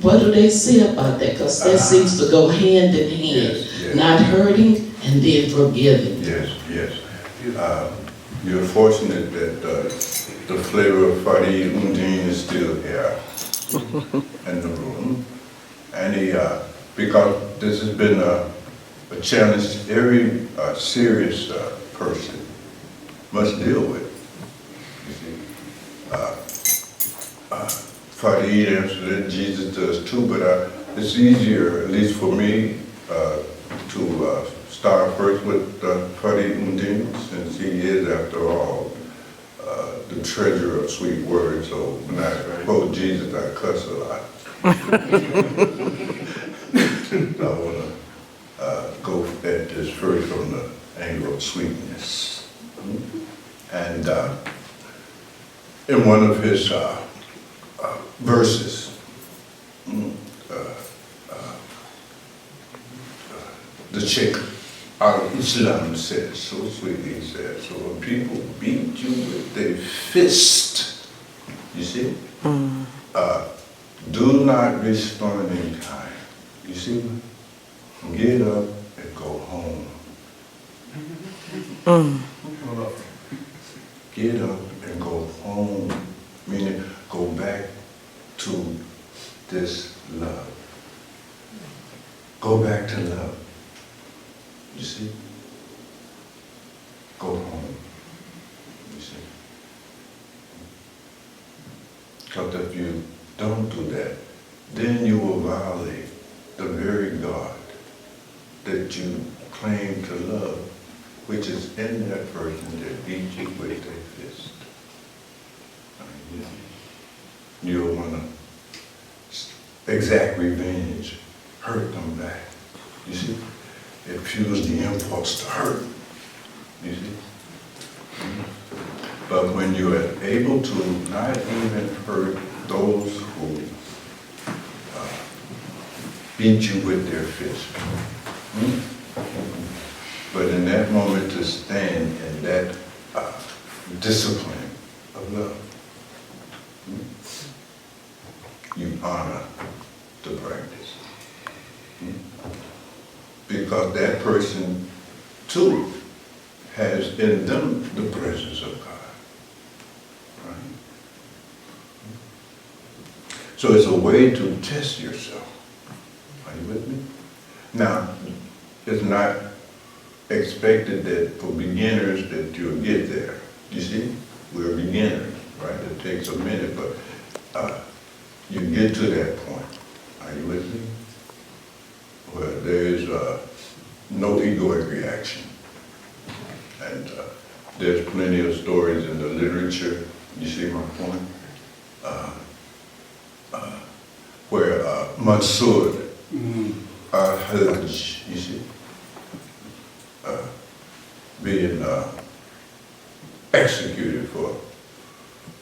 what do they say about that? Because that seems to go hand in hand. Not hurting and then forgiving. Yes, yes. You're fortunate that the flavor of Fadi Undine is still here in the room. And because this has been a challenge every serious person must deal with. You see, Fadi answered it, Jesus does too, but it's easier, at least for me, to start first with Fadi Undine, since he is, after all, the treasure of sweet words. So when I quote Jesus, I cuss a lot. I want to go at this first from the angle of sweetness. And in one of his verses, the Sheikh al-Islam says, so sweetly he says, so when people beat you with their fist, you see, do not respond in kind. You see, get up and go home. Get up and go home, meaning go back to this love. Go back to love. You see? Go home. You see? Because if you don't do that, then you will violate the very God that you claim to love, which is in that person that beat you with their fist. You'll want to exact revenge, hurt them back. You see? It fuels the impulse to hurt. You see? But when you are able to not even hurt those who beat you with their fist, but in that moment to stand in that discipline of love, you honor the practice. Because that person, too, has in them the presence of God. Right? So it's a way to test yourself. Are you with me? Now, it's not expected that for beginners that you'll get there. You see? We're beginners, right? It takes a minute, but you get to that point. Are you with me? Where there is no egoic reaction. And there's plenty of stories in the literature, you see my point? Where Mansur al-Hajj, you see, being executed for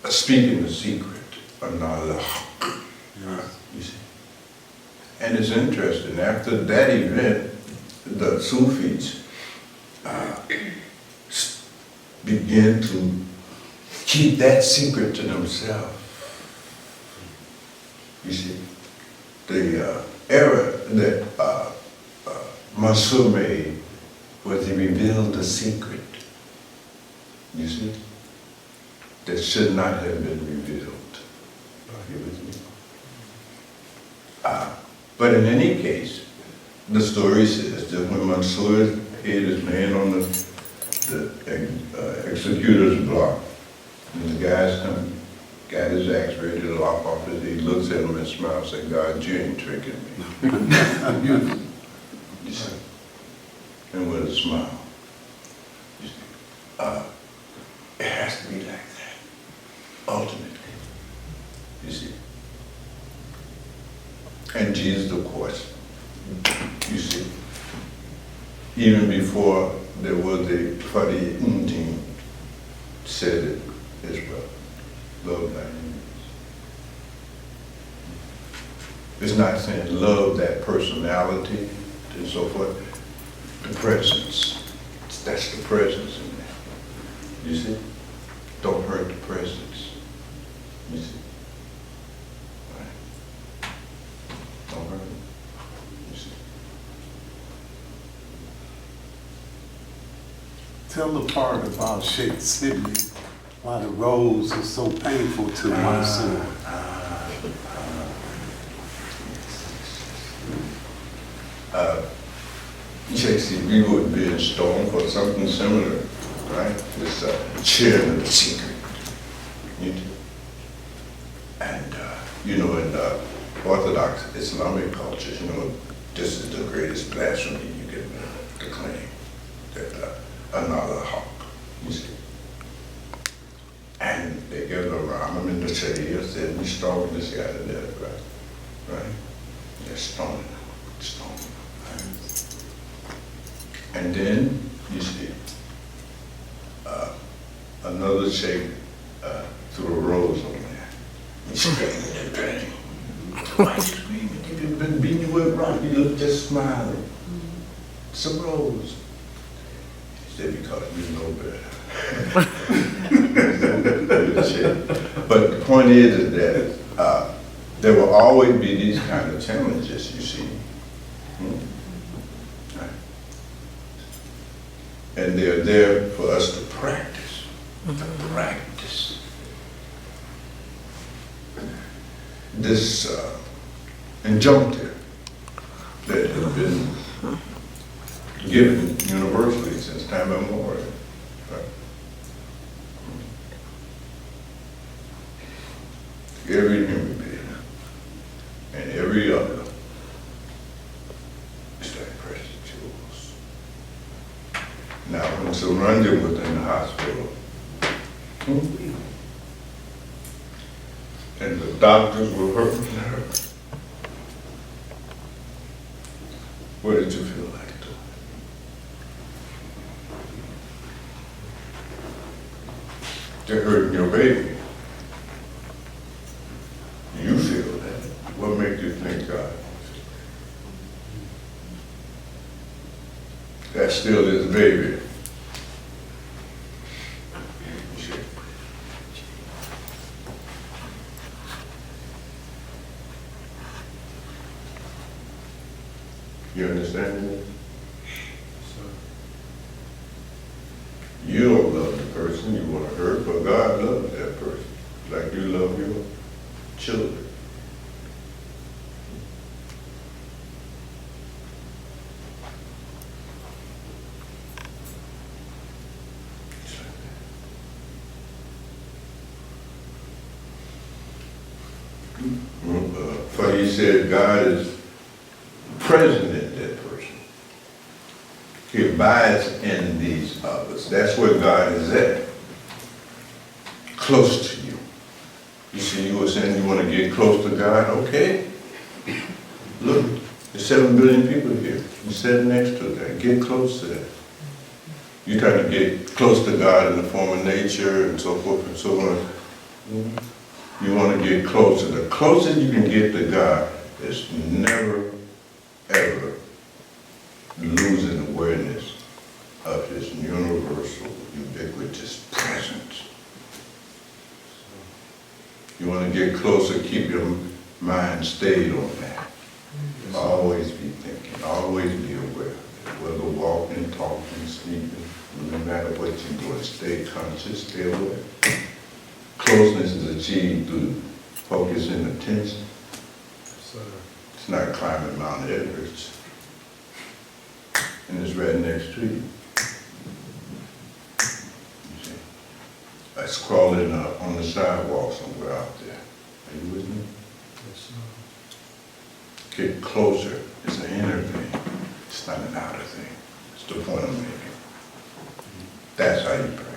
speaking the secret of Allah, you see. And it's interesting, after that event, the Sufis begin to keep that secret to themselves. You see, the error that Mansur made was he revealed the secret, you see, that should not have been revealed. Are you with me? But in any case, the story says that when Mansur had his man on the executor's block, and the guys come, got his axe ready to lop off his, he looks at him and smiles and says, God, you ain't tricking me. You see? And with a smile. You see? It has to be like that, ultimately. You see? And Jesus even before there was a funny team said it as well. Love thy enemies. It's not saying love that personality and so forth. The presence. That's the presence in there. You see? Don't hurt the presence. You see? Right. Don't hurt it. You see? Tell the part about Sheikh Sidney, why the rose is so painful to my soul. J.C. we would be in stone for something similar, right? This chair of the secret. You do. And, you know, in Orthodox Islamic cultures, you know, this is the greatest blasphemy you can claim, that another hawk, you see. And they get around him in the chair, said, we stone this guy to death, right? Right? They're stoning him, stoning him, right? And then, you see, another sheikh threw a rose on there. He's screaming and praying. Why are you screaming? You've been beating with rock. You look just smiling. It's a rose. He said, because you know better. But the point is that there will always be these kind of challenges, you see. Right. And they're there for us to practice. To practice. This injunctive that has been given universally since time immemorial. Right? Every human being and every other is that precious jewels. Now, when Surrender was in the hospital, and the doctors were hurting her, what did you feel like doing? They're hurting your baby. You feel that. What makes you think God? That still is baby. You understand me? You don't love the person you want to hurt, but God loves that person like you love your children. For he said God is present in that person. He abides in these others. That's where God is at. Close to you. You see, you were saying you want to get close to God? Okay. Look, there's 7 billion people here. You sit next to that. Get close to that. You try to get close to God in the form of nature and so forth and so on. You want to get closer. The closer you can get to God is never, ever losing awareness of His universal, ubiquitous presence. You want to get closer, keep your mind stayed on that. Always be thinking, always be aware. Whether walking, talking, sleeping, no matter what you're doing, stay conscious, stay aware. Closeness is achieved through focus and attention. It's not climbing Mount Everest. And it's right next to you. You see? It's crawling on the sidewalk somewhere out there. Are you with me? Yes, sir. Get closer. It's an inner thing. It's not an outer thing. It's the point I'm making. That's how you practice.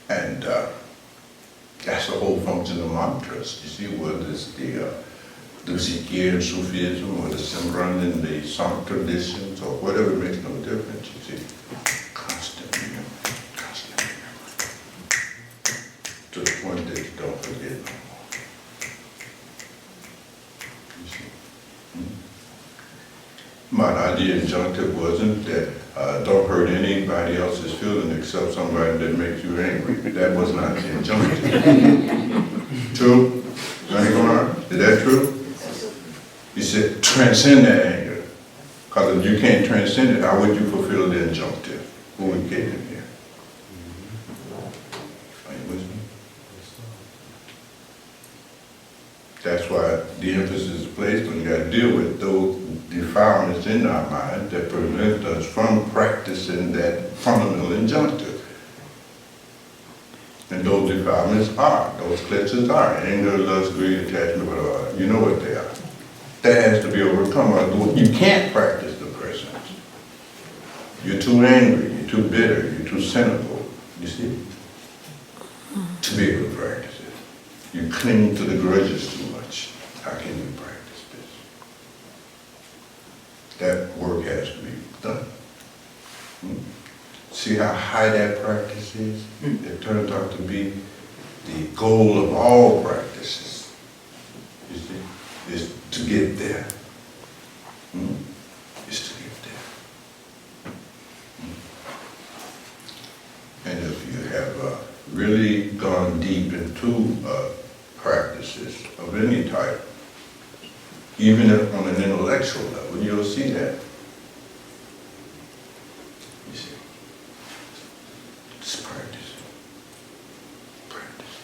And that's the whole function of mantras. You see, whether it's the the Zikir Sufism or the Simran and the Song traditions or whatever, makes no difference, you see. Constantly remember, constantly remember. To the point that you don't forget no more. You see. My idea injunctive wasn't that don't hurt anybody else's feeling except somebody that makes you angry. That was not the injunctive. True? Is that true? You said transcend that anger. Because if you can't transcend it, how would you fulfill the injunctive? Who would get in here? Are you with me? That's why the emphasis is placed on you got to deal with those defilements in our mind that prevent us from practicing that fundamental injunctive. And those defilements are, those glitches are anger, lust, greed, attachment, whatever. You know what they are. That has to be overcome. You can't practice the present. You're too angry, you're too bitter, you're too cynical, you see, to be able to practice it. You cling to the grudges too much. How can you practice this? That work has to be done. See how high that practice is? It turns out to be the goal of all practices. You see, is to get there. Is to get there. And if you have really gone deep into practices of any type, even on an intellectual level, you'll see that. You see, it's practice. Practice.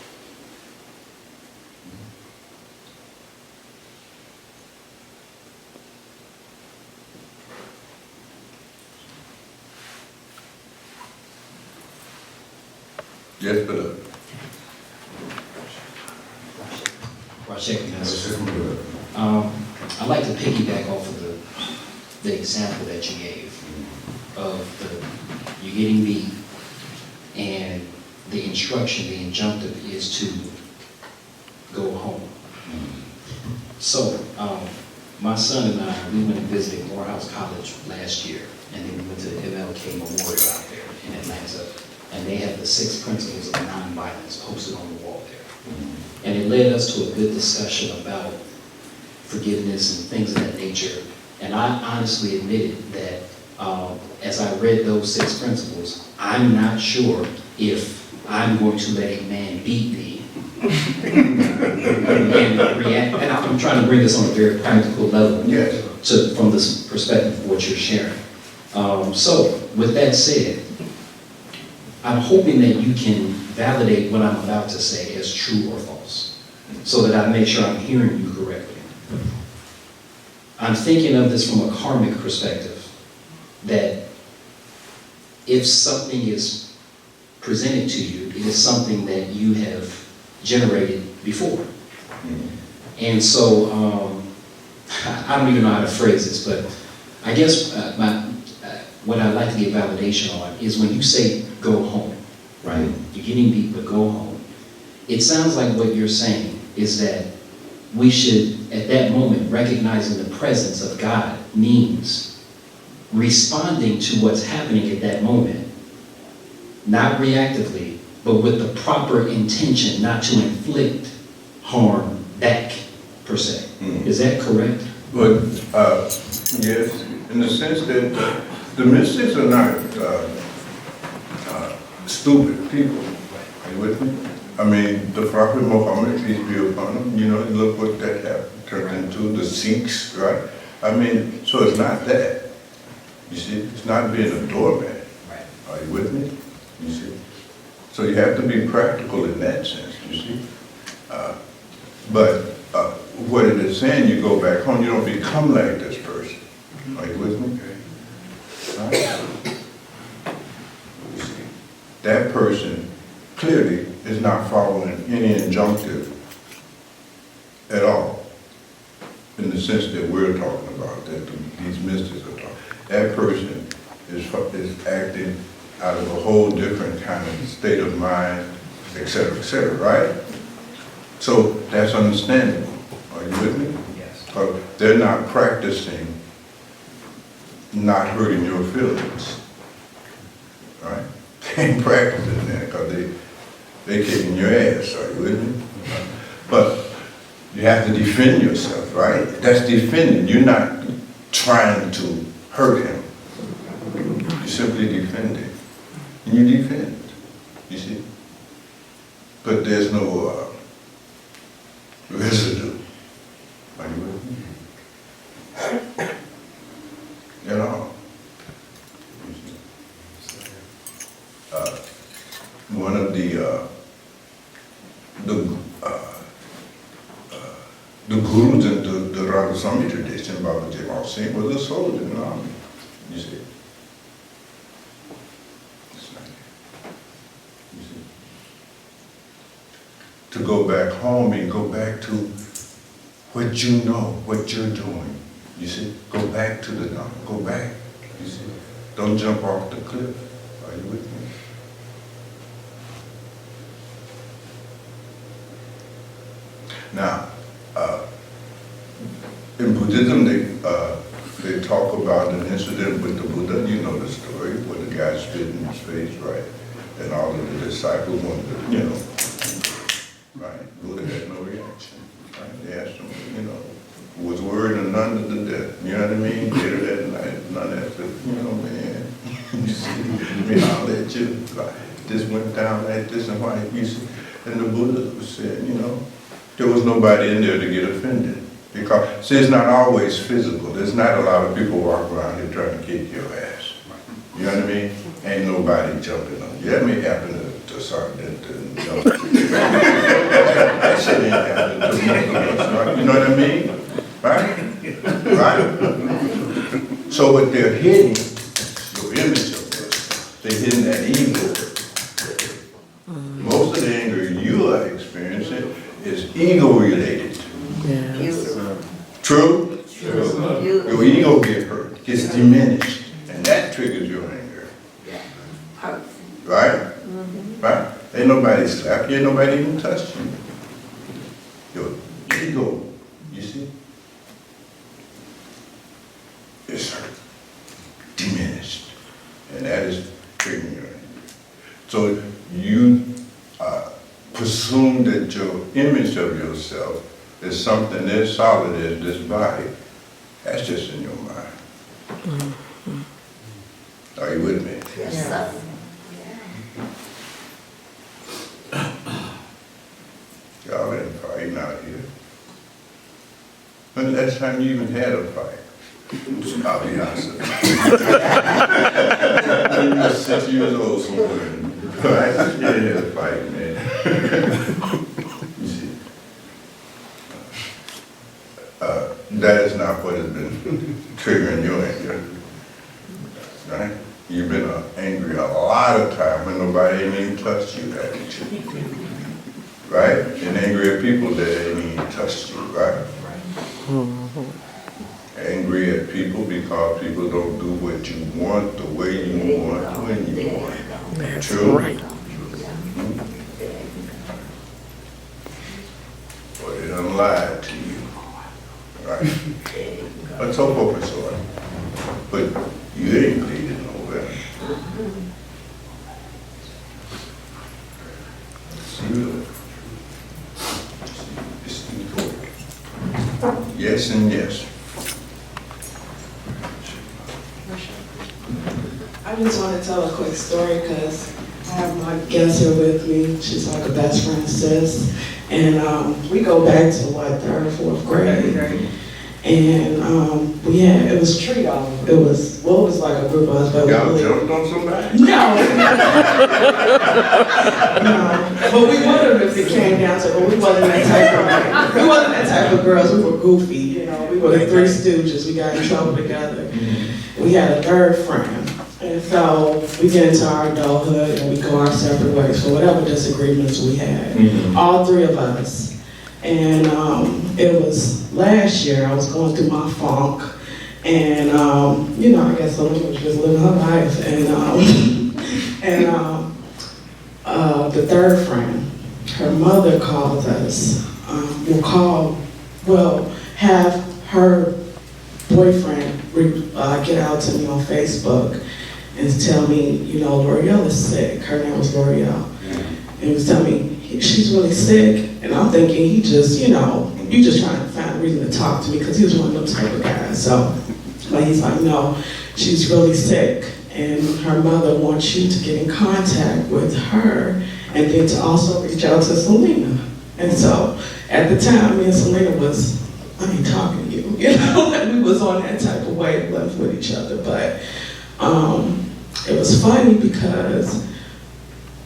Yes, brother. I'd like to piggyback off of the example that you gave of you getting beat, and the instruction, the injunctive is to go home. So, my son and I, we went and visited Morehouse College last year, and then we went to the MLK Memorial out there in Atlanta, and they have the 6 principles of nonviolence posted on the wall there. And it led us to a good discussion about forgiveness and things of that nature. And I honestly admitted that as I read those 6 principles, I'm not sure if I'm going to let a man beat me and react. And I'm trying to bring this on a very practical level from this perspective of what you're sharing. So with that said, I'm hoping that you can validate what I'm about to say as true or false, so that I make sure I'm hearing you correctly. I'm thinking of this from a karmic perspective, that if something is presented to you, it is something that you have generated before. And so, I don't even know how to phrase this, but I guess what I'd like to get validation on is when you say go home, right? You're getting beat, but go home. It sounds like what you're saying is that we should, at that moment, recognizing the presence of God means responding to what's happening at that moment, not reactively, but with the proper intention not to inflict harm back, per se. Is that correct? But, yes, in the sense that the mystics are not stupid people. Are you with me? I mean, the Prophet Muhammad, peace be upon him, you know, look what that happened, turned into the Sikhs, right? I mean, so it's not that. You see, it's not being a doormat. Are you with me? You see? So you have to be practical in that sense, you see? But what it is saying, you go back home, you don't become like this person. Are you with me? Right? You see, that person clearly is not following any injunctive at all, in the sense that we're talking about, that these mystics are talking. That person is acting out of a whole different kind of state of mind, et cetera, right? So that's understandable. Are you with me? Yes. But they're not practicing not hurting your feelings, right? They ain't practicing that because they kicking your ass, are you with me? But you have to defend yourself, right? That's defending. You're not trying to hurt him. You simply defend him. And you defend, you see? But there's no residue. Are you with me? You know? One of the gurus in the Raghuswami tradition, Baba Jamal Singh, was a soldier in the army, you see. It's like, you see. To go back home and go back to what you know, what you're doing, you see. Go back to the dawn, go back, you see. Don't jump off the cliff. Are you with me? Now, in Buddhism, they talk about an incident with the Buddha. You know the story, where the guy spit in his face, right? And all of the disciples wanted to, you know, right? Buddha had no reaction, right? They asked him, you know, was worried and none to the death. You know what I mean? Later that night, none of that, you know, man. You see, I mean, I'll let you, like, this went down like this and why, you see. And the Buddha was saying, you know, there was nobody in there to get offended. Because, see, it's not always physical. There's not a lot of people walking around here trying to kick your ass. You know what I mean? Ain't nobody jumping on you. That may happen to Sergeant and that shit ain't happening to most of us, right? You know what I mean? Right? Right? So what they're hitting, your image of yourself, they're hitting that ego. Most of the anger you are experiencing is ego-related. True? True. Your ego gets hurt, gets diminished, and that triggers your anger. Right? Right? Ain't nobody slapped you, ain't nobody even touched you. Your ego, you see, is hurt, diminished, and that is triggering your anger. So you presume that your image of yourself is something as solid as this body. That's just in your mind. Mm-hmm. Are you with me? Yes, sir. Y'all ain't fighting out here. When the last time you even had a fight? I'll be honest with you. You were 6 years old somewhere. Right? You ain't had a fight, man. You see? That is not what has been triggering your anger, right? You've been angry a lot of times when nobody ain't even touched you, haven't you? Right? And angry at people that ain't even touched you, right? Angry at people because people don't do what you want the way you want when you want. That's true? Right. Or they done lied to you. Right? But so forth and so on. But you ain't bleeding over. See, it's ego. Yes and yes. I just want to tell a quick story because I have my guest here with me. She's like a best friend, sis. And we go back to what, 3rd or 4th grade. And it was trio. It was like a group of us. But y'all jumped on somebody? No. No. But we would have if it came down to it. But we wasn't that type of girls. We were goofy. You know, we were the 3 Stooges. We got in trouble together. We had a 3rd friend. And so we get into our adulthood and we go our separate ways for whatever disagreements we had. All 3 of us. And it was last year, I was going through my funk. And, I guess someone was just living her life. And the 3rd friend, her mother called us, have her boyfriend get out to me on Facebook and tell me, you know, L'Oreal is sick. Her name was L'Oreal. And he was telling me she's really sick. And I'm thinking he just, you know, you just trying to find a reason to talk to me because he was one of those type of guys. So like, he's like, no, she's really sick. And her mother wants you to get in contact with her and then to also reach out to Selena. And so at the time, me and Selena was, I ain't talking to you, you know, like we was on that type of wavelength with each other. But it was funny because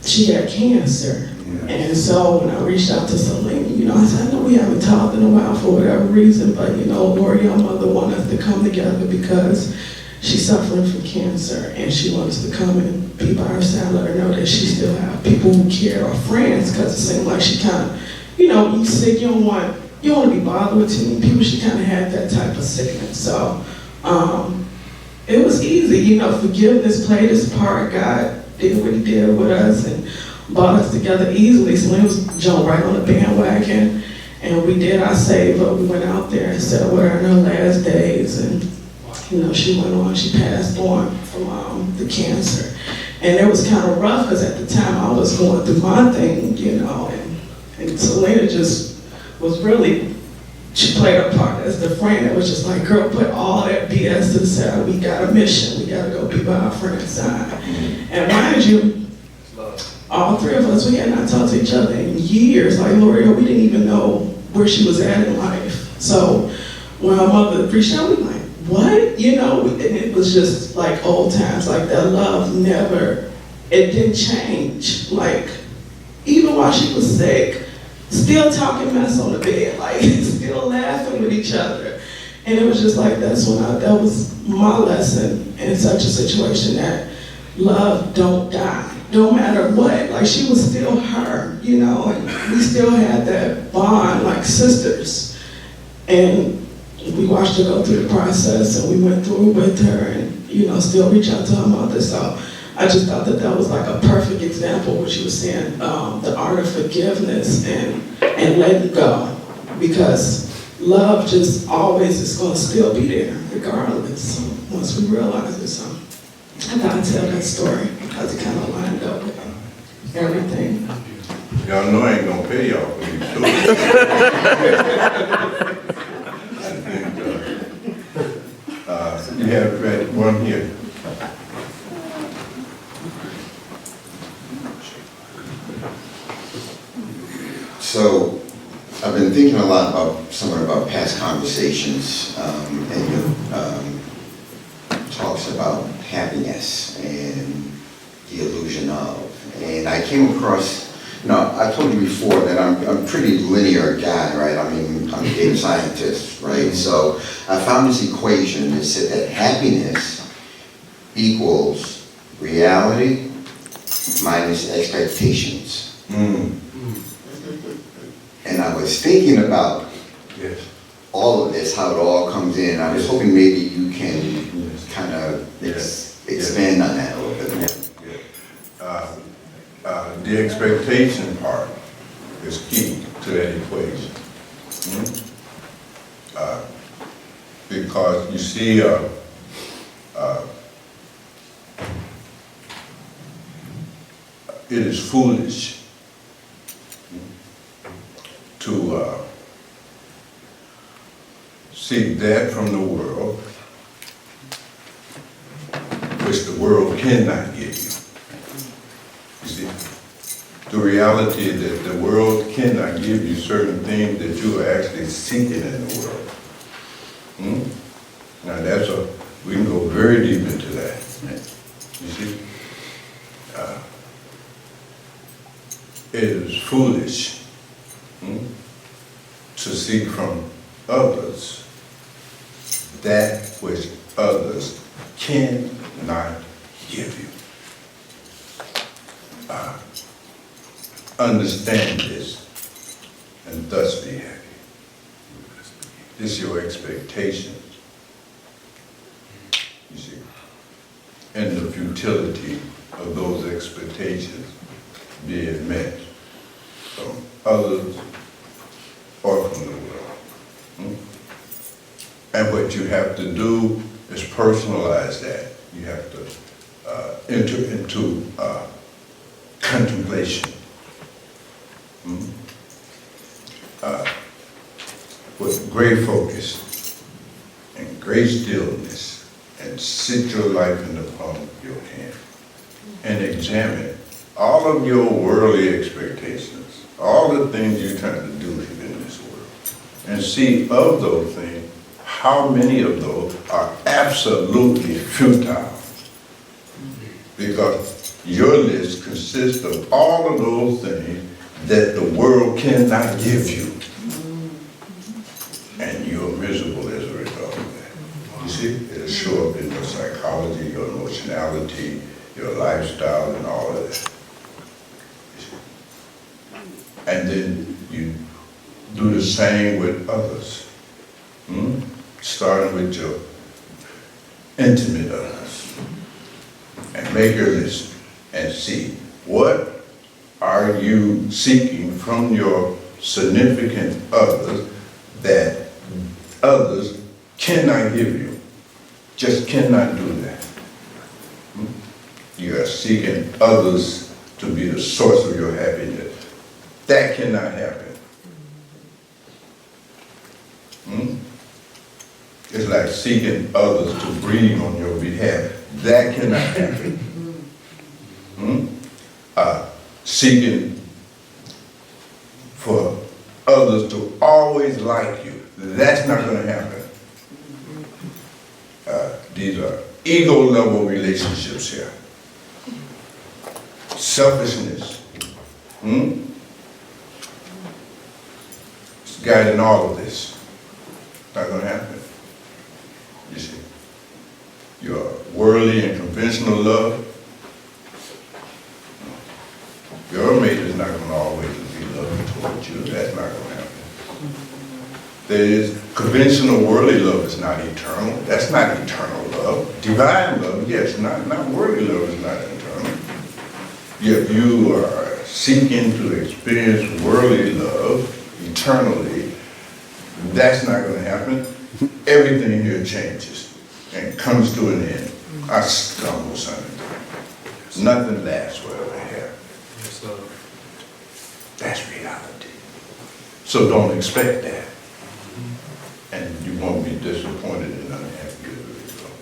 she had cancer. And so when I reached out to Selena, you know, I said, I know we haven't talked in a while for whatever reason, but you know, L'Oreal mother wanted us to come together because she's suffering from cancer and she wants to come and be by her side, let her know that she still have people who care or friends, because it seemed like she kind of, you know, you sick, you don't want to be bothered with too many people. She kind of had that type of sickness. So it was easy, you know, forgiveness played its part. God did what he did with us and brought us together easily. Selena was jumped right on the bandwagon and we did our save up. We went out there and set with her in her last days, and you know, she went on, she passed on from the cancer. And it was kind of rough because at the time I was going through my thing, you know, and Selena just was really, she played her part as the friend that was just like, girl, put all that BS to the side. We got a mission. We got to go be by our friend's side. And mind you, all three of us, we had not talked to each other in years. Like L'Oreal, we didn't even know where she was at in life. So when her mother reached out, we were like, what? You know, and it was just like old times, like that love never, it didn't change. Like, even while she was sick, still talking mess on the bed, like still laughing with each other. And it was just like, that was my lesson in such a situation, that love don't die. No matter what, like she was still her, you know, and we still had that bond like sisters. And we watched her go through the process and we went through it with her and, you know, still reach out to her mother. So I just thought that was like a perfect example of what she was saying, the art of forgiveness and letting go. Because love just always is going to still be there regardless once we realize it. So I thought I'd tell that story because it kind of lined up with everything. Y'all know I ain't gonna pay y'all for these stories. You have read one here. So I've been thinking a lot about somewhat about past conversations and your talks about happiness and the illusion of. And I came across, you know, I told you before that I'm a pretty linear guy, right? I mean, I'm a data scientist, right? So I found this equation that said that happiness equals reality minus expectations. And I was thinking about all of this, how it all comes in. I was hoping maybe you can kind of expand on that a little bit more. The expectation part is key to that equation. Because you see, it is foolish to seek that from the world, which the world cannot give you. You see, the reality is that the world cannot give you certain things that you are actually seeking in the world. Now we can go very deep into that. You see, it is foolish to seek from others that which others cannot give you. Understand this and thus be happy. This is your expectation, you see, and the futility of those expectations being met from others or from the world. And what you have to do is personalize that. You have to enter into contemplation. With great focus and great stillness, and sit your life in the palm of your hand and examine all of your worldly expectations, all the things you're trying to do here in this world, and see of those things, how many of those are absolutely futile. Because your list consists of all of those things that the world cannot give you. And you're miserable as a result of that. You see, it'll show up in your psychology, your emotionality, your lifestyle, and all of that. You see? And then you do the same with others. Starting with your intimate others. And make your list and see what are you seeking from your significant others that others cannot give you. Just cannot do that. You are seeking others to be the source of your happiness. That cannot happen. It's like seeking others to breathe on your behalf. That cannot happen. Seeking for others to always like you. That's not going to happen. These are ego level relationships here. Selfishness. It's guiding all of this. Not going to happen. You see. Your worldly and conventional love, your mate is not going to always be loving towards you. That's not going to happen. There is conventional worldly love is not eternal. That's not eternal love. Divine love, yes, not worldly love is not eternal. If you are seeking to experience worldly love eternally, that's not going to happen. Everything here changes and comes to an end. I stumble, son. Nothing lasts forever here. That's reality. So don't expect that. And you won't be disappointed and unhappy as a result.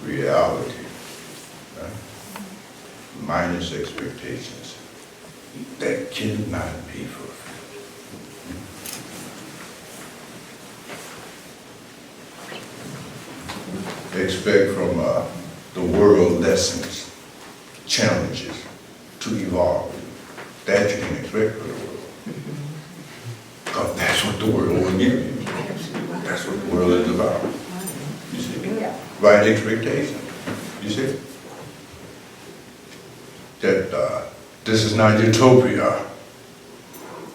Reality, right? Minus expectations. That cannot be fulfilled. Expect from the world lessons, challenges to evolve. That you can expect from the world. Because that's what the world will give you. That's what the world is about. You see? Right expectation. You see? That this is not utopia.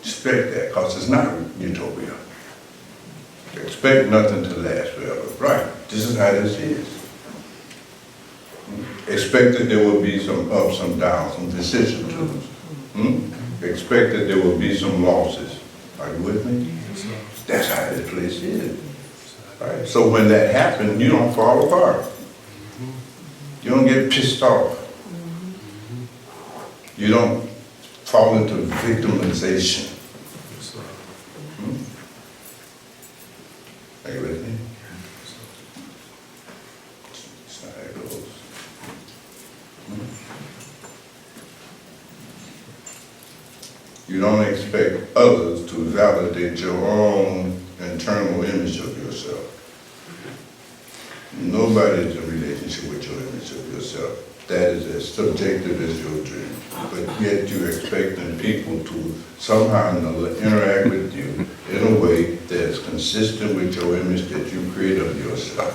Expect that, because it's not utopia. Expect nothing to last forever. Right, this is how this is. Expect that there will be some ups and downs, some vicissitudes. Expect that there will be some losses. Are you with me? That's how this place is. Right? So when that happens, you don't fall apart. You don't get pissed off. You don't fall into victimization. Are you with me? That's how it goes. You don't expect others to validate your own internal image of yourself. Nobody's in relationship with your image of yourself. That is as subjective as your dream. But yet you're expecting people to somehow interact with you in a way that's consistent with your image that you create of yourself.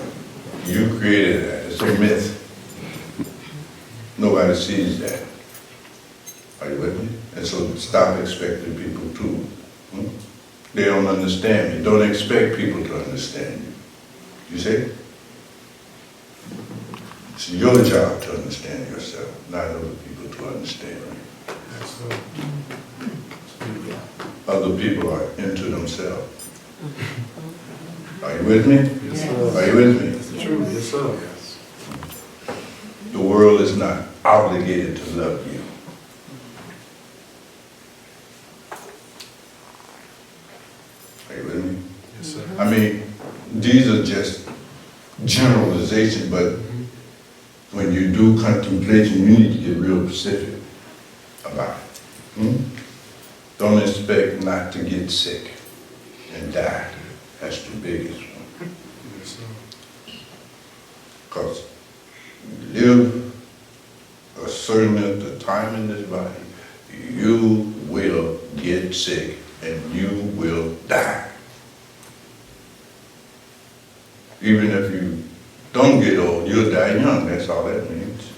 You created that. It's a myth. Nobody sees that. Are you with me? And so stop expecting people to. They don't understand you. Don't expect people to understand you. You see? It's your job to understand yourself, not other people to understand you. other people are into themselves. Are you with me? Yes, sir. Are you with me? It's true, yes, sir. The world is not obligated to love you. Are you with me? Yes, sir. I mean, these are just generalization, but when you do contemplation, you need to get real specific about it. Don't expect not to get sick and die. That's the biggest one. Yes, sir. Because live a certain amount of time in this body, you will get sick and you will die. Even if you don't get old, you'll die young, that's all that means.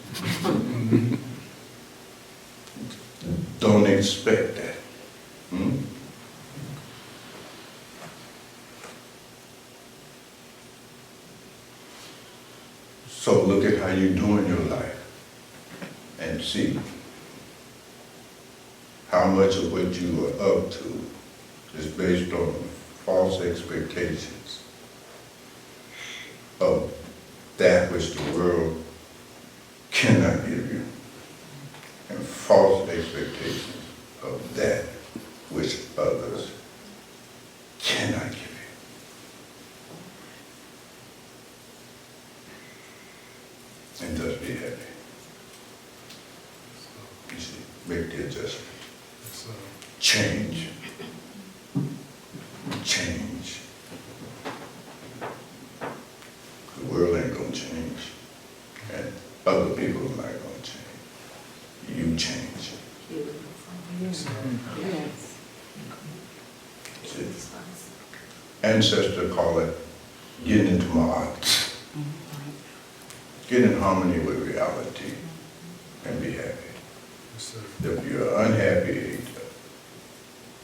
Don't expect that. So look at how you do in your life and see how much of what you are up to is based on false expectations of that which the world cannot give you, and false expectations of that which others cannot give you. And thus be happy. You see, make the adjustment. Change. Change. The world ain't gonna change. And other people are not gonna change. You change. See? Ancestors call it getting into Ma'at. Get in harmony with reality and be happy. If you're unhappy,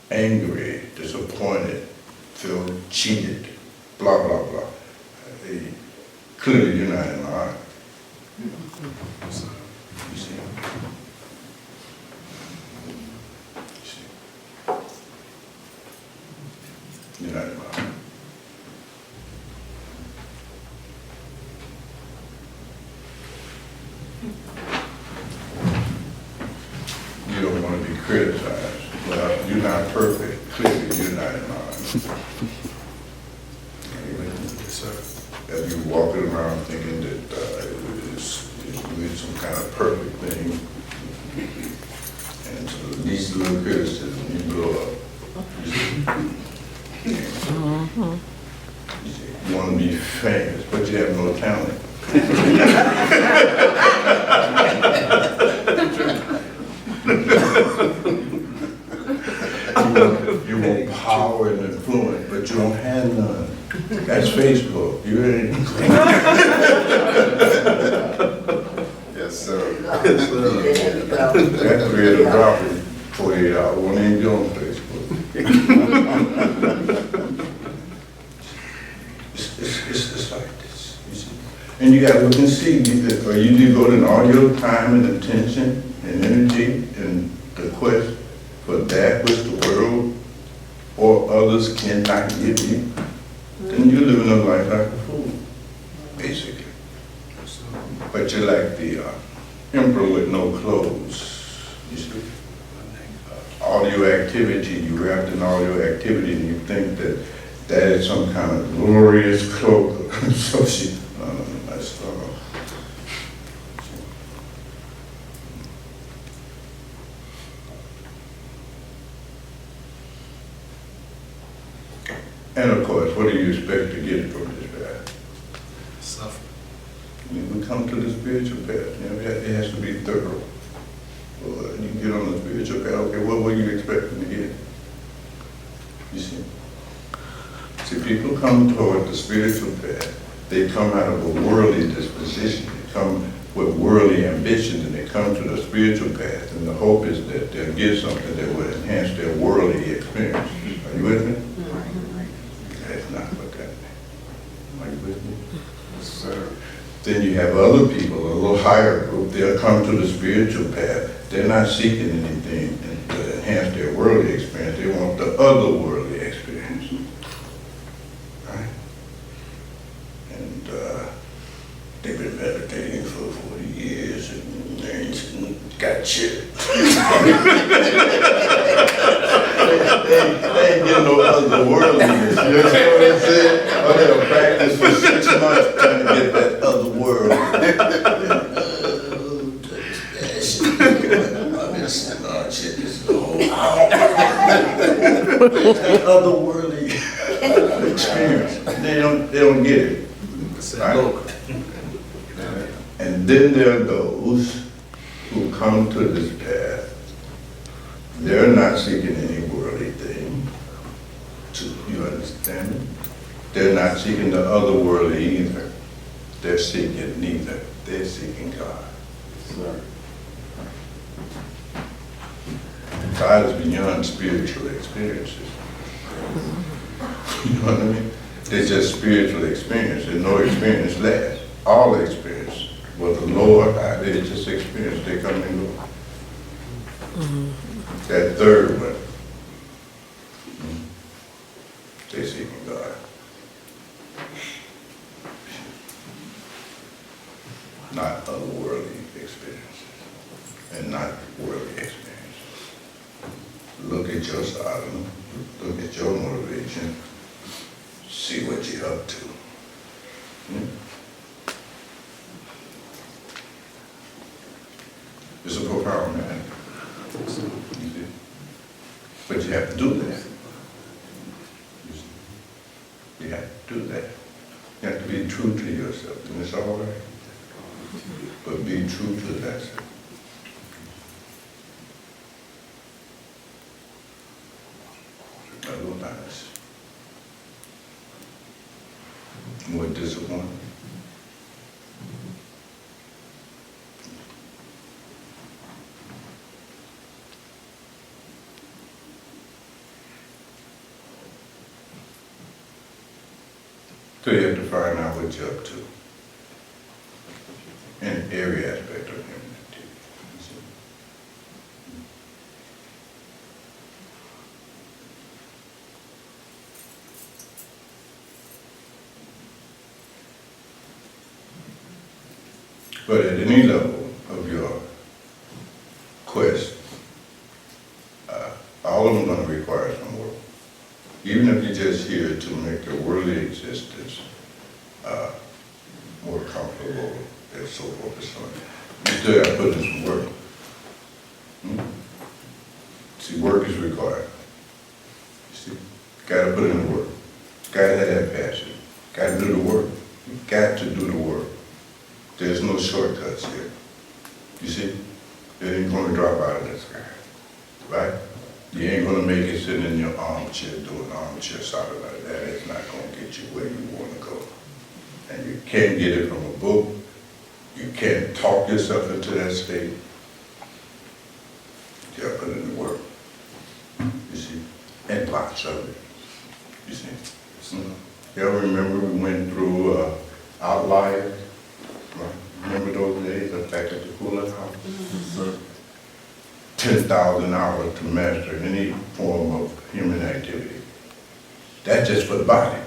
angry, disappointed, feel cheated, blah, blah, blah, clearly you're not in line. You see? You see? You're not in line. You don't want to be criticized. Well, you're not perfect. Clearly, you're not in line. Yes, sir. If you're walking around thinking that it's doing some kind of perfect thing, and so the least little criticism, you blow up. You see? You see, you want to be famous, but you have no talent. You want power and influence, but you don't have none. That's Facebook. You ain't. Yes, sir. Yes, sir. That created a drop in 48 hours. Won't even get on Facebook. It's like this. You see? And you got to look and see. Are you devoting all your time and attention and energy in the quest for that which the world or others cannot give you? Then you're living a life like a fool, basically. But you're like the emperor with no clothes. You see? All your activity, you wrapped in all your activity, and you think that that is some kind of glorious cloak of association. No, that's And of course, what do you expect to get from this path? Suffer. When we come to the spiritual path, it has to be thorough. Well, you get on the spiritual path, okay, what were you expecting to get? You see? See, people come toward the spiritual path, they come out of a worldly disposition, they come with worldly ambitions, and they come to the spiritual path, and the hope is that they'll get something that will enhance their worldly experience. Are you with me? That's not what that means. Are you with me? Yes, sir. Then you have other people, a little higher group, they'll come to the spiritual path. They're not seeking anything to enhance their worldly experience. They want the the otherworldly experience. Right? And they've been meditating for 40 years and they ain't got shit. They ain't getting no otherworldliness, you understand what I'm saying? Or they'll practice for 6 months trying to get that other world. Shit, this is the whole otherworldly experience. They don't get it. Right? And then there are those who come to this path. They're not seeking any worldly thing. You understand me? They're not seeking the otherworldly either. They're seeking neither. They're seeking God. God is beyond spiritual experiences. You know what I mean? They're just spiritual experience. There's no experience lasts. All experience. But the Lord, they're just experience. They come and go. That third one, they're seeking God. Not otherworldly experiences. And not worldly experiences. Look at your sadhana, look at your motivation, see what you're up to. It's a profound matter. But you have to do that. You have to do that. You have to be true to yourself, and it's all right. But be true to that. A little nice. More disappointed. So you have to find out what you're up to in every aspect of human activity. But at any level of your quest, all of them are going to require some work. Even if you're just here to make your worldly existence more comfortable and so forth and so on, you still got to put in some work. See, work is required. You see, got to put in the work. Got to have that passion. Got to do the work. You got to do the work. There's no shortcuts here. You see, it ain't going to drop out of the sky, right? You ain't going to make it sitting in your armchair doing armchair sadhana like that. It's not going to get you where you want to go. And you can't get it from a book. You can't talk yourself into that state. You got to put in the work. You see, and lots of it. You see. Y'all remember we went through Outliers? Remember those days back at the cooler house? 10,000 hours to master any form of human activity. That's just for the body.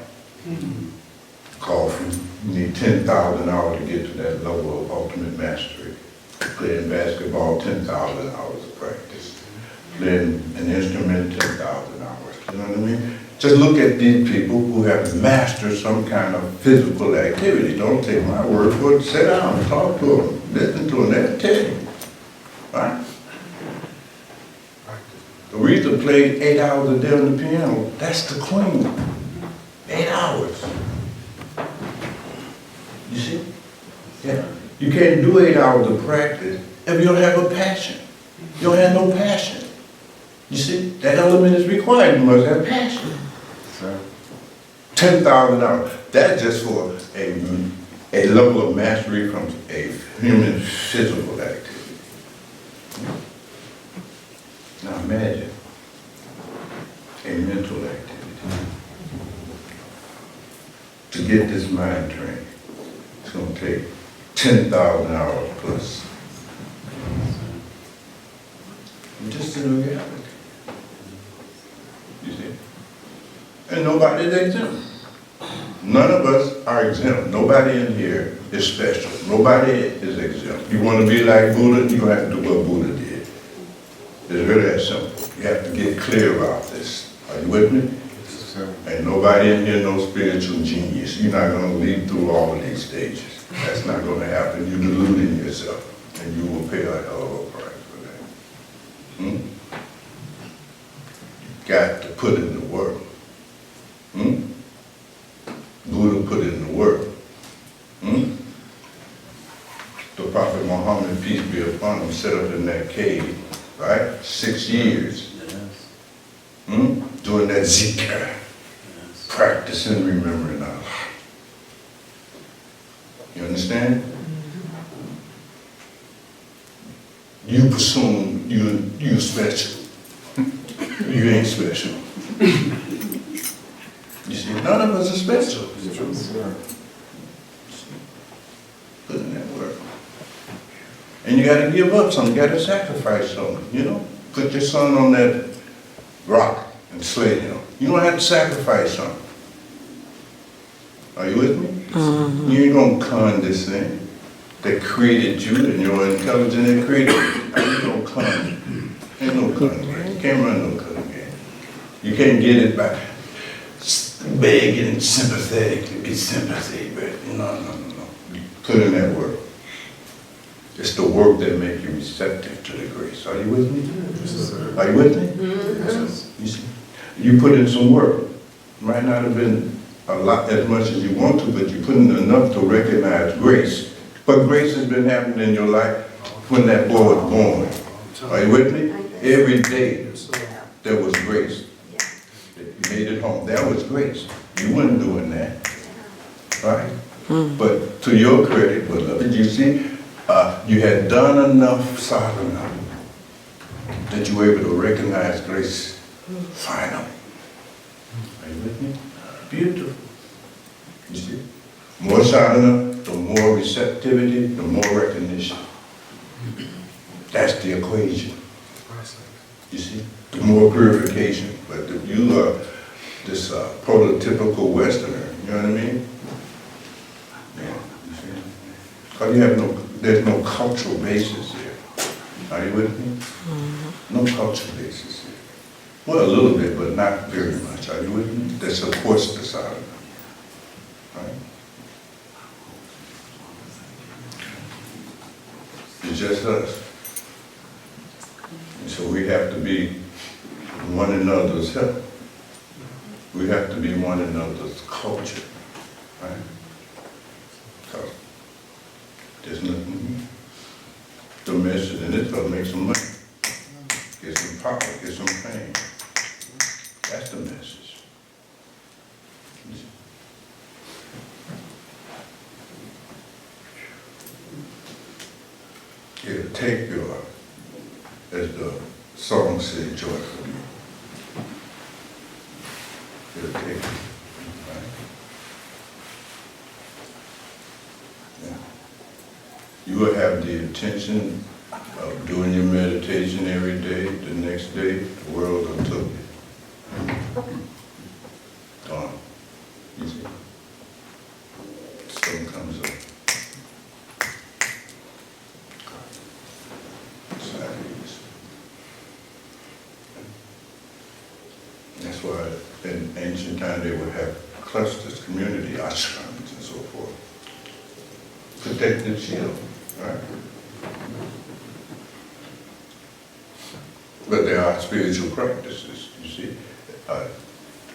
Golfing, you need 10,000 hours to get to that level of ultimate mastery. Playing basketball, 10,000 hours of practice. Playing an instrument, 10,000 hours. You know what I mean? Just look at these people who have mastered some kind of physical activity. Don't take my word for it. Sit down and talk to them. Listen to them. They'll tell you. Right? Aretha played 8 hours a day on the piano. That's the queen. 8 hours. You see? Yeah. You can't do 8 hours of practice if you don't have a passion. You don't have no passion. You see? That element is required. You must have passion. 10,000 hours. That's just for a level of mastery from a human physical activity. Now imagine a mental activity. To get this mind trained, it's going to take 10,000 hours plus. Just in reality. You see? And nobody's exempt. None of us are exempt. Nobody in here is special. Nobody is exempt. You want to be like Buddha, you have to do what Buddha did. It's really that simple. You have to get clear about this. Are you with me? Ain't nobody in here no spiritual genius. You're not going to lead through all of these stages. That's not going to happen. You're deluding yourself, and you will pay a hell of a price for that. Got to put in the work. Buddha put in the work. The Prophet Muhammad, peace be upon him, set up in that cave, right? 6 years. Doing that zikr, practicing remembering Allah. You understand? You presume you special. You ain't special. You see, none of us are special. Put in that work. And you gotta give up something, you gotta sacrifice something, you know? Put your son on that rock and slay him. You don't have to sacrifice something. Are you with me? You ain't gonna con this thing that created you and your intelligence that created you. You don't con. Ain't no con game. You can't run no con game. You can't get it by begging and sympathetic to get sympathy, but no. You put in that work. It's the work that makes you receptive to the grace. Are you with me? Yes, are you with me? Yes. You see, you put in some work. Might not have been a lot as much as you want to, but you put in enough to recognize grace. But grace has been happening in your life when that boy was born. Are you with me? Every day there was grace. You made it home. That was grace. You weren't doing that. Right? But to your credit, beloved, you see, you had done enough sadhana that you were able to recognize grace finally. Are you with me? Beautiful. You see? More sadhana, the more receptivity, the more recognition. That's the equation. You see? The more purification. But if you are this prototypical Westerner, you know what I mean? Yeah. You see? Because you have there's no cultural basis here. Are you with me? No cultural basis here. Well, a little bit, but not very much. Are you with me? That supports the sadhana. Right? It's just us. And so we have to be one another's help. We have to be one another's culture. Right? Because there's nothing. The message in it's gonna make some money. Get some power, get some fame. That's the message. It'll take your, as the song said, joyfully. It'll take you, right? Yeah. You will have the intention of doing your meditation every day. The next day, the world will took you. Gone. You see? Sun comes up. Sideways. That's why in ancient times they would have clusters, community ashrams and so forth. Protected shield, right? But there are spiritual practices, you see.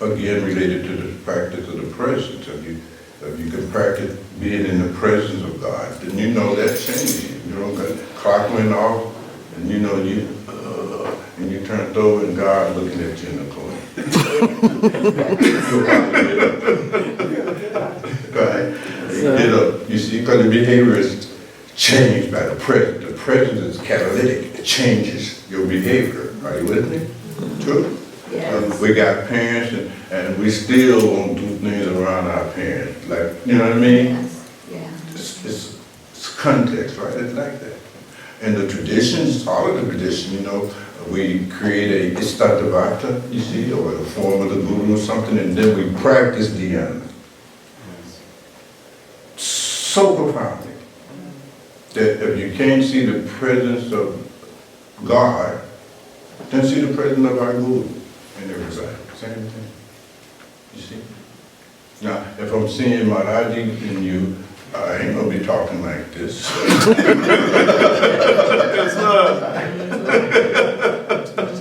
Again, related to the practice of the presence. If you can practice being in the presence of God, then you know that changes you. You know, the clock went off, and you know and you turned over, and God looking at you in the corner. Right? You get up, you see, because the behavior is changed by the presence. The presence is catalytic. It changes your behavior. Are you with me? True? Yes. We got parents, and we still won't do things around our parents. Like, you know what I mean? Yes. Yeah. It's context, right? It's like that. And the traditions, all of the tradition, you know, we create a Istatavata, you see, or the form of the guru or something, and then we practice dhyana. So profoundly that if you can't see the presence of God, then see the presence of our guru in every side. Same thing. You see? Now, if I'm seeing Maharaji in you, I ain't gonna be talking like this. So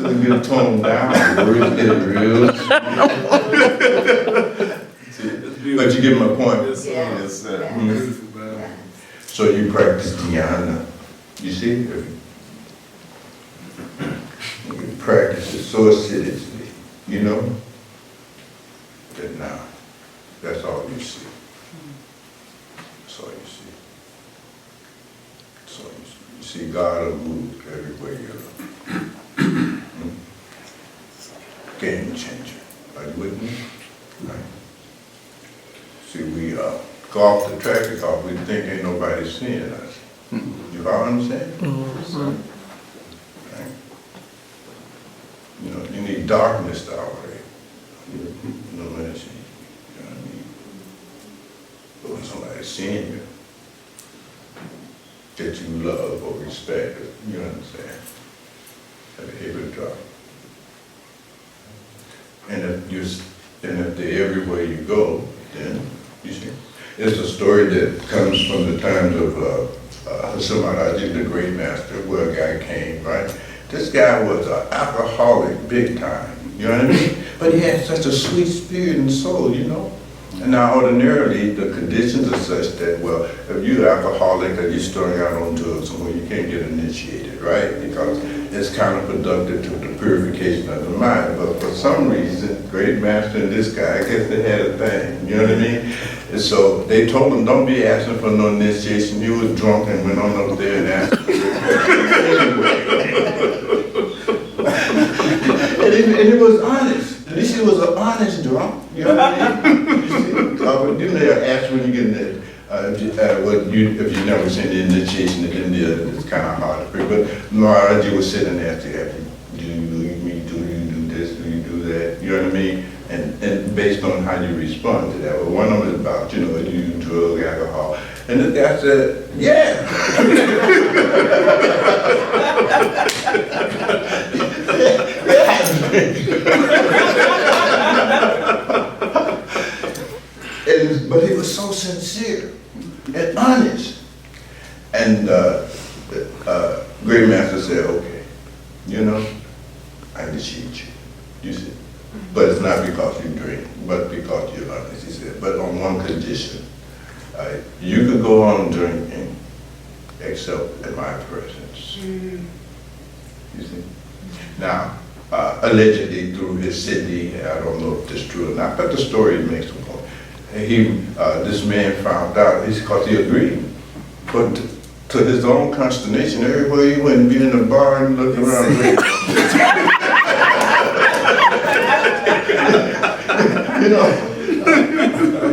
to get toned down, words get real. But you get my point. Yes, sir. So you practice dhyana. You see? You practice it so assiduously, you know? That now, that's all you see. That's all you see. That's all you see. You see God will move everywhere you look. Game changer. Are you with me? Right. See, we go off the track because we think ain't nobody seeing us. You follow what I'm saying? Right. You know, you need darkness to operate. No mercy. You know what I mean? But when somebody's seeing you, that you love or respect, you understand? That behavior drop. And if they're everywhere you go, then you see. It's a story that comes from the times of Maharaji, the great master, where a guy came, right? This guy was an alcoholic big time, you know what I mean? But he had such a sweet spirit and soul, you know? And now ordinarily, the conditions are such that, well, if you're alcoholic or you're starting out on drugs somewhere, you can't get initiated, right? Because it's counterproductive to the purification of the mind. But for some reason, great master and this guy, I guess they had a thing, you know what I mean? And so they told him, don't be asking for no initiation. He was drunk and went on up there and asked for it. And it was honest. At least it was an honest drunk, you know what I mean? You know, ask when you get in there, if you never seen the initiation in India, it's kind of hard to pray. But Maharaji was sitting there to have you, do you do this, do you do that, you know what I mean? And based on how you respond to that. Well, one of them is about, you know, you drug, alcohol. And the guy said, yeah. But he was so sincere and honest. And great master said, okay, you know, I initiate you, you see. But it's not because you drink, but because you're honest, he said. But on one condition, you could go on drinking except in my presence. You see. Now, allegedly through his city, I don't know if this is true or not, but the story makes a point. This man found out, because he agreed, but to his own consternation, everywhere he went, be in the bar and look around. You know,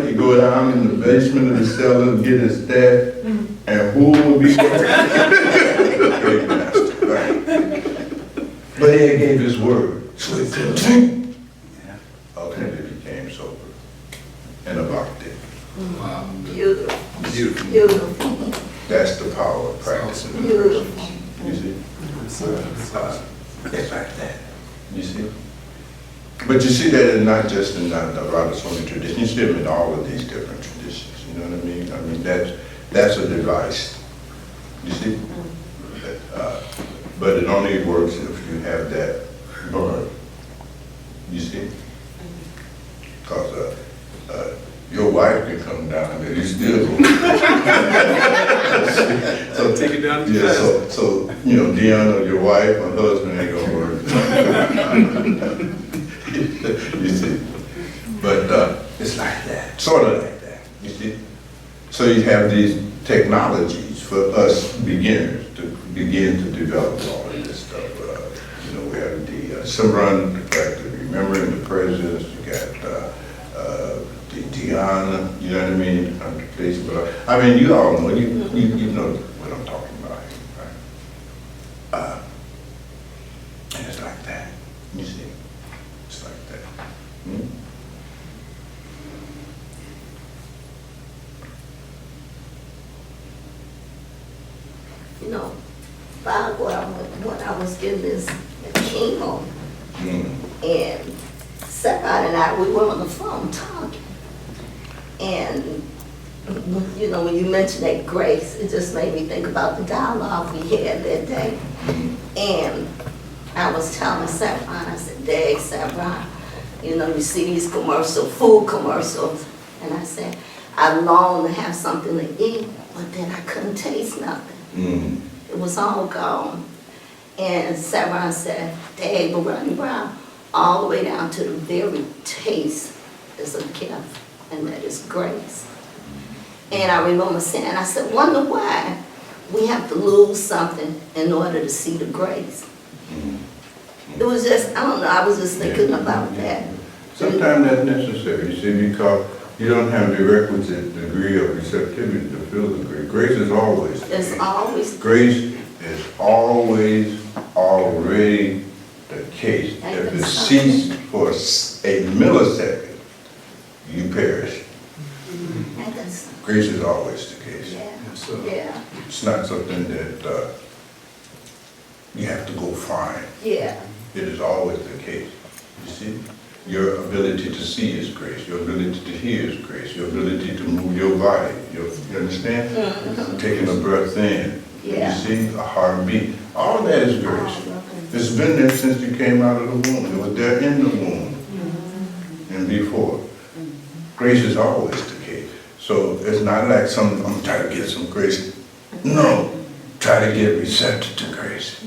he go down in the basement of the cellar and get his staff, and who would be there? Great master, right? But he gave his word, so he couldn't drink. Ultimately became sober in a bhakti. Wow. Beautiful. Beautiful. That's the power of practicing. Beautiful. You see? It's like that. You see? But you see that it's not just in the Radhaswami tradition. You see them in all of these different traditions. You know what I mean? I mean, that's a device. You see? But it only works if you have that burn. You see? Because your wife can come down and you still go. So take it down. Yeah, so you know, Deanna, your wife or husband ain't gonna work. You see? But it's like that, sort of like that, you see? So you have these technologies for us beginners to begin to develop all of this stuff. You know, we have the Simran, the fact of remembering the presence, you got the dhyana, you know what I mean, the contemplation. But I mean, you all know, you know what I'm talking about, right? just like that. Hmm? You know, Bob, when I was getting this chemo, and Sarah and I, we were on the phone talking. And, you know, when you mentioned that grace, it just made me think about the dialogue we had that day. And I was telling Sarah, I said, Dad, Sarah, you know, you see these commercials, food commercials, and I said, I long to have something to eat, but then I couldn't taste nothing. It was all gone. And Sarah said, Dad, but running around all the way down to the very taste is a gift, and that is grace. And I remember saying, I said, wonder why we have to lose something in order to see the grace. It was just, I don't know, I was just thinking about that. Sometimes that's necessary, you see, because you don't have the requisite degree of receptivity to feel the grace. Grace is always the It's case. always. Grace is always already the case. If it ceased for a millisecond, you perish. Grace is always the case. Yeah. It's not something that you have to go find. Yeah. It is always the case. You see? Your ability to see is grace. Your ability to hear is grace. Your ability to move your body. You understand? Taking a breath in. Yeah. You see? A heartbeat. All that is grace. It's been there since you came out of the womb. It was there in the womb and before. Grace is always the case. So it's not like I'm trying to get some grace. No. Try to get receptive to grace.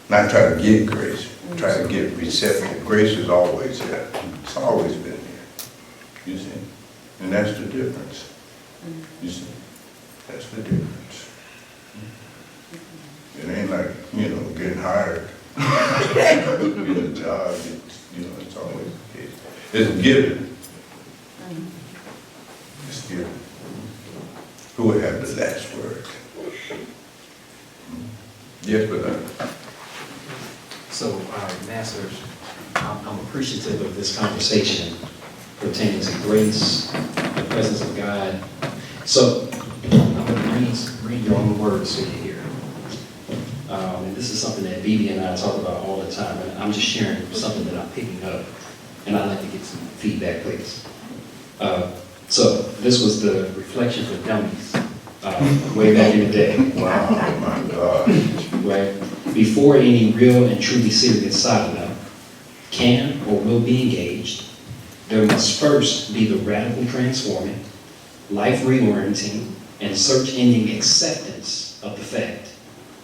Not try to get grace. Try to get receptive. Grace is always there. It's always been there. You see? And that's the difference. You see? That's the difference. It ain't like, you know, getting hired. Getting a job. It's always the case. It's given. It's given. Who would have the last word? Yes, but So, Masters, I'm appreciative of this conversation pertaining to grace, the presence of God. So, I'm going to read your own words so you hear. And this is something that Vivi and I talk about all the time, and I'm just sharing something that I'm picking up, and I'd like to get some feedback, please. So, this was the Reflection for Dummies, way back in the day. wow, my God. Right? Before any real and truly serious sadhana can or will be engaged, there must first be the radical transforming, life reorienting, and search-ending acceptance of the fact.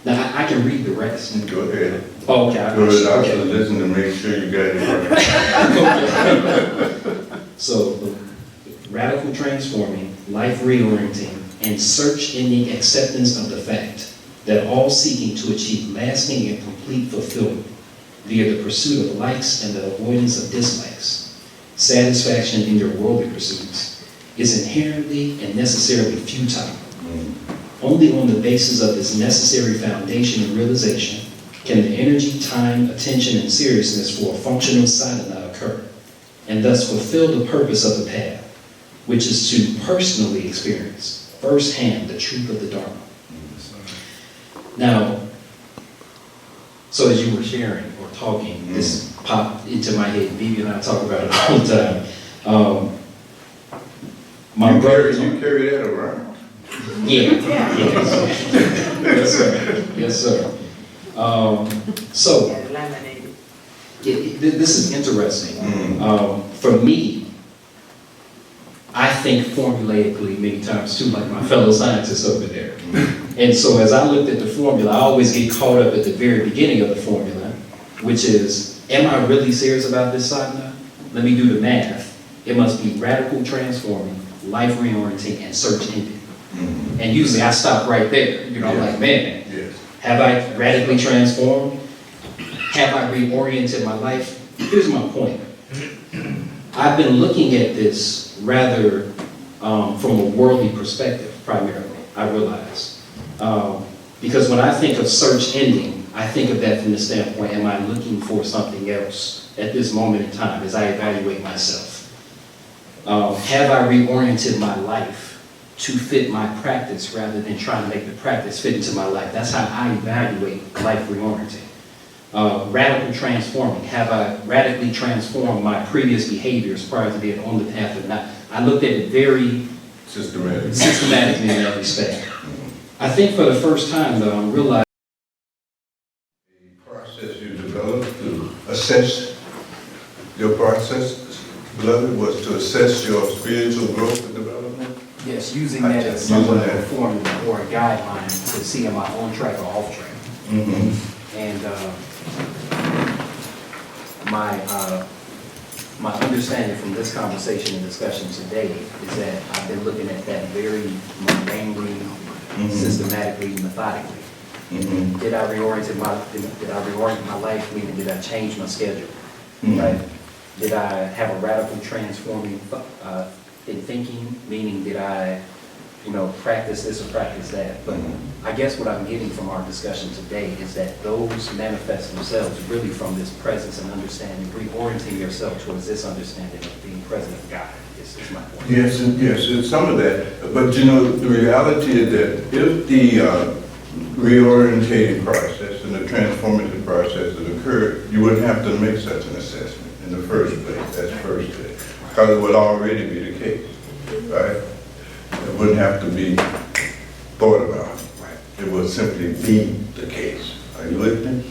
Now, I can read the rest. Go ahead. Oh, okay. Go ahead. I have to listen to make sure you got it right. So, the radical transforming, life reorienting, and search-ending acceptance of the fact that all seeking to achieve lasting and complete fulfillment via the pursuit of likes and the avoidance of dislikes, satisfaction in your worldly pursuits, is inherently and necessarily futile. Only on the basis of this necessary foundation and realization can the energy, time, attention, and seriousness for a functional sadhana occur, and thus fulfill the purpose of the path, which is to personally experience firsthand the truth of the Dharma. Now, so as you were sharing or talking, this popped into my head. Vivi and I talk about it all the time. My brother, you carry that around? Yeah. Yes, sir. Yes, sir. So, this is interesting. For me, I think formulaically many times too, like my fellow scientists over there. And so as I looked at the formula, I always get caught up at the very beginning of the formula, which is, am I really serious about this sadhana? Let me do the math. It must be radical transforming, life reorienting, and search ending. And usually I stop right there. You know, I'm like, man, have I radically transformed? Have I reoriented my life? Here's my point. I've been looking at this rather from a worldly perspective, primarily, I realize. Because when I think of search ending, I think of that from the standpoint, am I looking for something else at this moment in time as I evaluate myself? Have I reoriented my life to fit my practice rather than trying to make the practice fit into my life? That's how I evaluate life reorienting. Radical transforming. Have I radically transformed my previous behaviors prior to being on the path or not? I looked at it very systematically in that respect. I think for the first time, though, I'm realizing the process you developed to assess your process, beloved, was to assess your spiritual growth and development. yes, using that as somewhat of a formula or a guideline to see am I on track or off track. And my understanding from this conversation and discussion today is that I've been looking at that very mundanely, systematically, methodically. Did I reorient my life? Meaning, did I change my schedule? Right? Did I have a radical transforming in thinking? Meaning, did I, practice this or practice that? But I guess what I'm getting from our discussion today is that those manifest themselves really from this presence and understanding, reorienting yourself towards this understanding of being present of God. Is my point. Yes, and some of that. But the reality is that if the reorientating process and the transformative process that occurred, you wouldn't have to make such an assessment in the first place. That's first thing. Because it would already be the case, right? It wouldn't have to be thought about. It would simply be the case. Are you with me?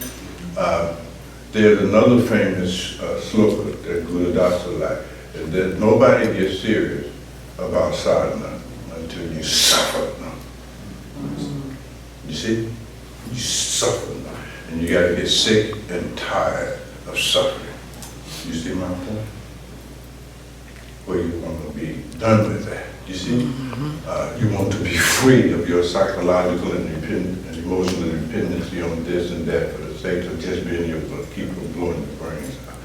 There's another famous sloka that Guru Dasa liked, that nobody gets serious about sadhana until you suffer. You see? You suffer. And you got to get sick and tired of suffering. You see my point? Where you want to be done with that. You see? You want to be free of your psychological and emotional dependency on this and that for the sake of just being able to keep from blowing the brains out.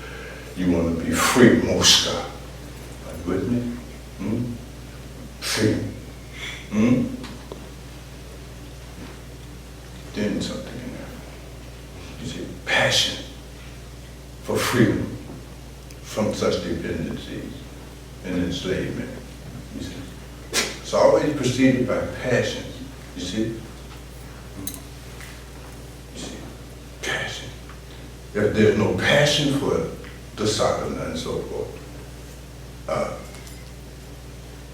You want to be free, Mosca. Are you with me? Free. Then something in there. You see, passion for freedom from such dependencies and enslavement. You see, it's always preceded by passion. You see, passion. If there's no passion for the sadhana and so forth,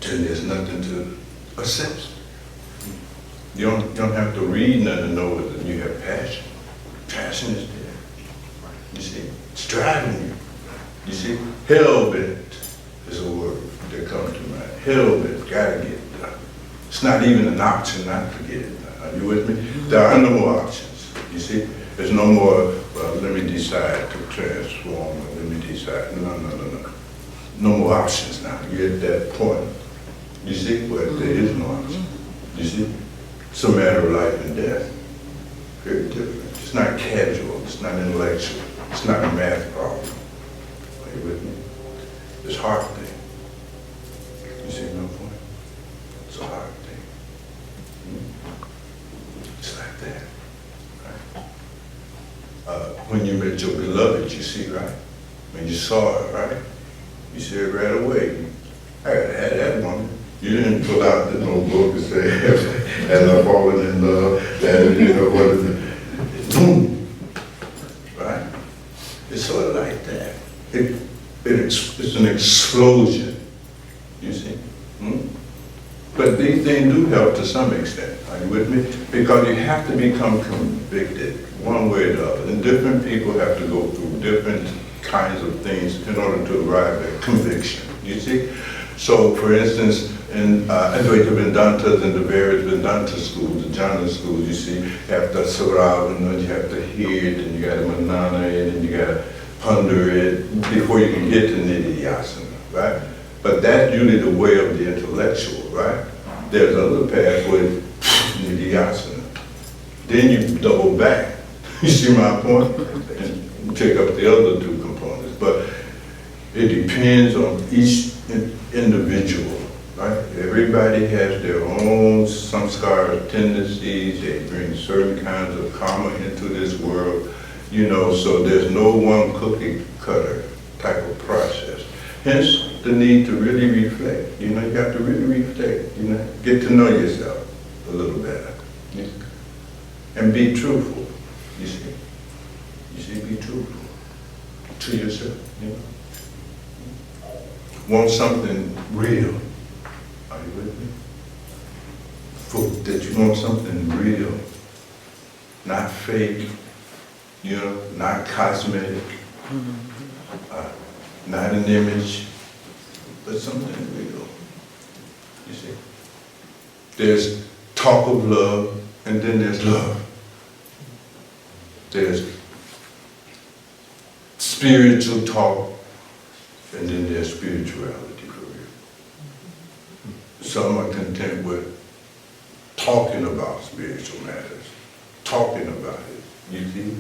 then there's nothing to assess. You don't have to read nothing to know whether you have passion. Passion is there. You see, it's driving you. You see, hell-bent is a word that comes to mind. Hell-bent, gotta get it done. It's not even an option not to get it done. Are you with me? There are no more options. You see, there's no more, well, let me decide to transform, or let me decide. No. No more options now. You're at that point. You see, where there is no option. You see? It's a matter of life and death. Very different. It's not casual. It's not intellectual. It's not a math problem. Are you with me? It's a heart thing. You see my point? It's a heart thing. It's like that. Right? When you met your beloved, you see, right? When you saw her, right? You see it right away. I had that woman. You didn't pull out the notebook and say, "Has I fallen in love?" And what is it? Boom. Right? It's sort of like that. It's an explosion. You see? But these things do help to some extent. Are you with me? Because you have to become convicted one way or the other. And different people have to go through different kinds of things in order to arrive at conviction. You see? So, for instance, in Advaita Vedantas and the various Vedanta schools, the jhana schools, you see, you have to saravana, you have to hear it, and you got to manana it, and you got to ponder it before you can get to nididhyasana, right? But that's usually the way of the intellectual, right? There's other paths with nididhyasana. Then you double back. You see my point? And pick up the other two components. But it depends on each individual, right? Everybody has their own samskara tendencies. They bring certain kinds of karma into this world, you know, so there's no one cookie cutter type of process. Hence, the need to really reflect. You know, you got to really reflect, you know, get to know yourself a little better. Yeah. And be truthful, you see. You see, be truthful to yourself, you know. Want something real. Are you with me? That you want something real, not fake, you know, not cosmetic, not an image, but something real. You see? There's talk of love, and then there's love. There's spiritual talk, and then there's spirituality for real. Some are content with talking about spiritual matters, talking about it, you see,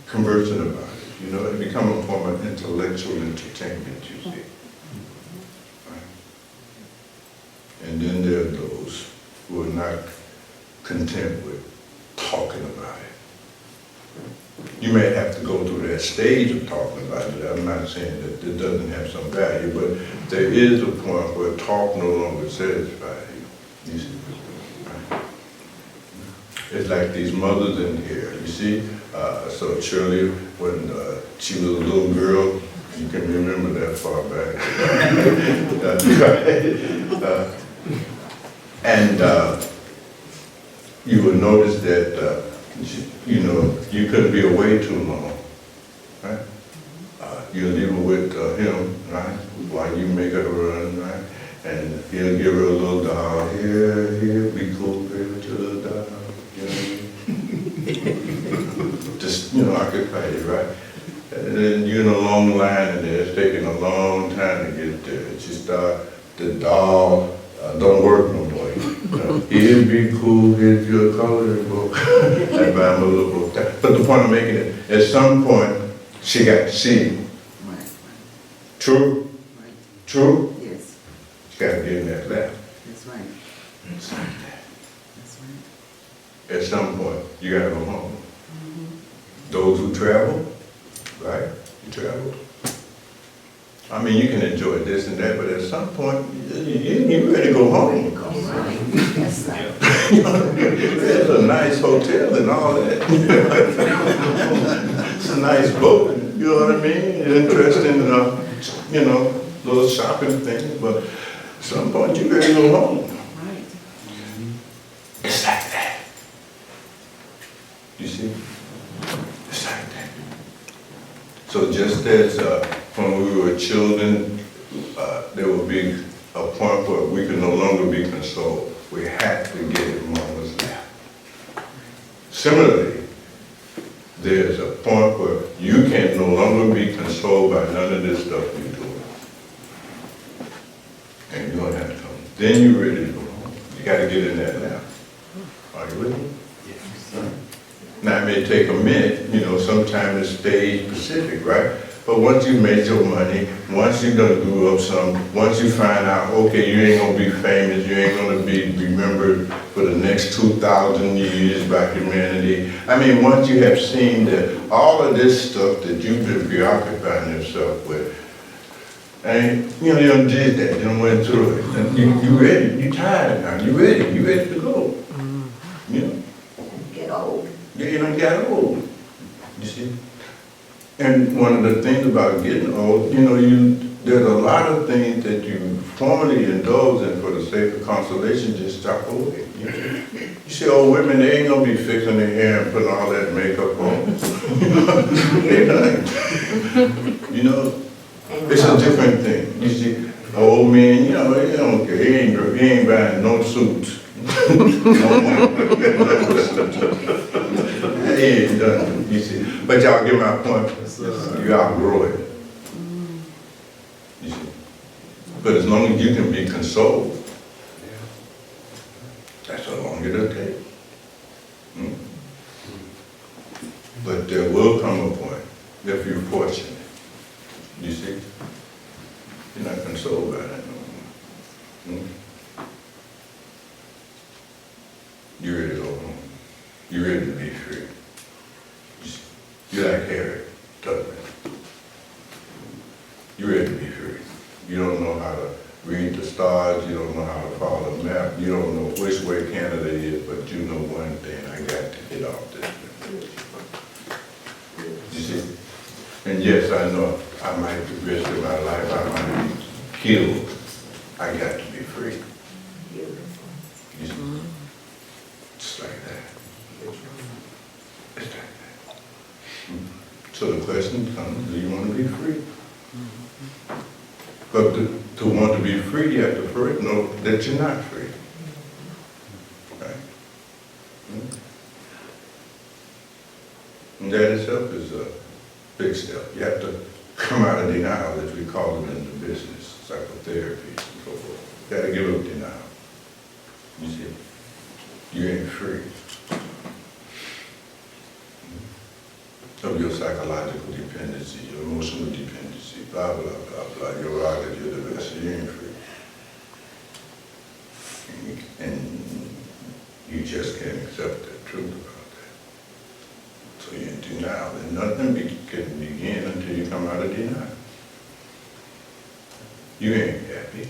conversing about it. You know, it becomes a form of intellectual entertainment, you see. Right? And then there are those who are not content with talking about it. You may have to go through that stage of talking about it. I'm not saying that it doesn't have some value, but there is a point where talk no longer satisfies you. You see? Right? It's like these mothers in here, you see? So Shirley, when she was a little girl, you can remember that far back. You will notice that you know, you couldn't be away too long, right? You'll leave her with him, right? While you make her run, right? And he'll give her a little doll. Here, be cool, baby, with your little doll. You know what I mean? Just, you know, occupy you, right? And then you're in a long line and it's taking a long time to get there. She start, the doll don't work no more. He'll be cool, here's your coloring book. I buy him a little book. But the point I'm making is, at some point, she got to see. Right. True? Right. True? Yes. She got to get in that lap. That's right. It's like that. That's right. At some point, you got to go home. Those who travel, right? You travel. I mean, you can enjoy this and that, but at some point, you ready to go home. Right. That's right. There's a nice hotel and all that. It's a nice boat, you know what I mean? Interesting, you know, little shopping thing, but at some point, you ready to go home. Right. It's like that. You see? It's like that. So just as when we were children, there would be a point where we could no longer be consoled. We had to get it mama's lap. Similarly, there's a point where you can no longer be consoled by none of this stuff you're doing. And you're gonna have to come. Then you're ready to go home. You gotta get in that lap. Are you with me? Yes. Now, it may take a minute, you know, sometimes it's stage specific, right? But once you made your money, once you done grew up some, once you find out, okay, you ain't gonna be famous, you ain't gonna be remembered for the next 2,000 years by humanity. I mean, once you have seen that all of this stuff that you've been preoccupying yourself with, and you know, you done did that, you done went through it. And you ready, you tired now, you ready to go. You know? Get old. Yeah, you done got old, you see? And one of the things about getting old, you know, there's a lot of things that you formerly indulged in for the sake of consolation just stop away. You see, old women, they ain't gonna be fixing their hair and putting all that makeup on. They done. You know, it's a different thing. You see, an old man, you know, he don't care. He ain't buying no suits. He ain't done, you see. But y'all get my point. You outgrow it. You see. But as long as you can be consoled, that's how long it'll take. But there will come a point, if you're fortunate, you see, you're not consoled by that no more. yes, I know, I might be the rest of my life, I might be killed. I got to be free. Beautiful. You see? It's like that. It's like that. So the question comes, do you want to be free? But to want to be free, you have to first know that you're not free. Right? And that itself is a big step. You have to come out of denial, as we call it in the business, psychotherapy and so forth. You got to give up denial. You see, you ain't free of your psychological dependency, your emotional dependency, blah, blah, blah, blah. You're right, you're the best, you ain't free. And you just can't accept the truth about that. So you're in denial, and nothing can begin until you come out of denial. You ain't happy.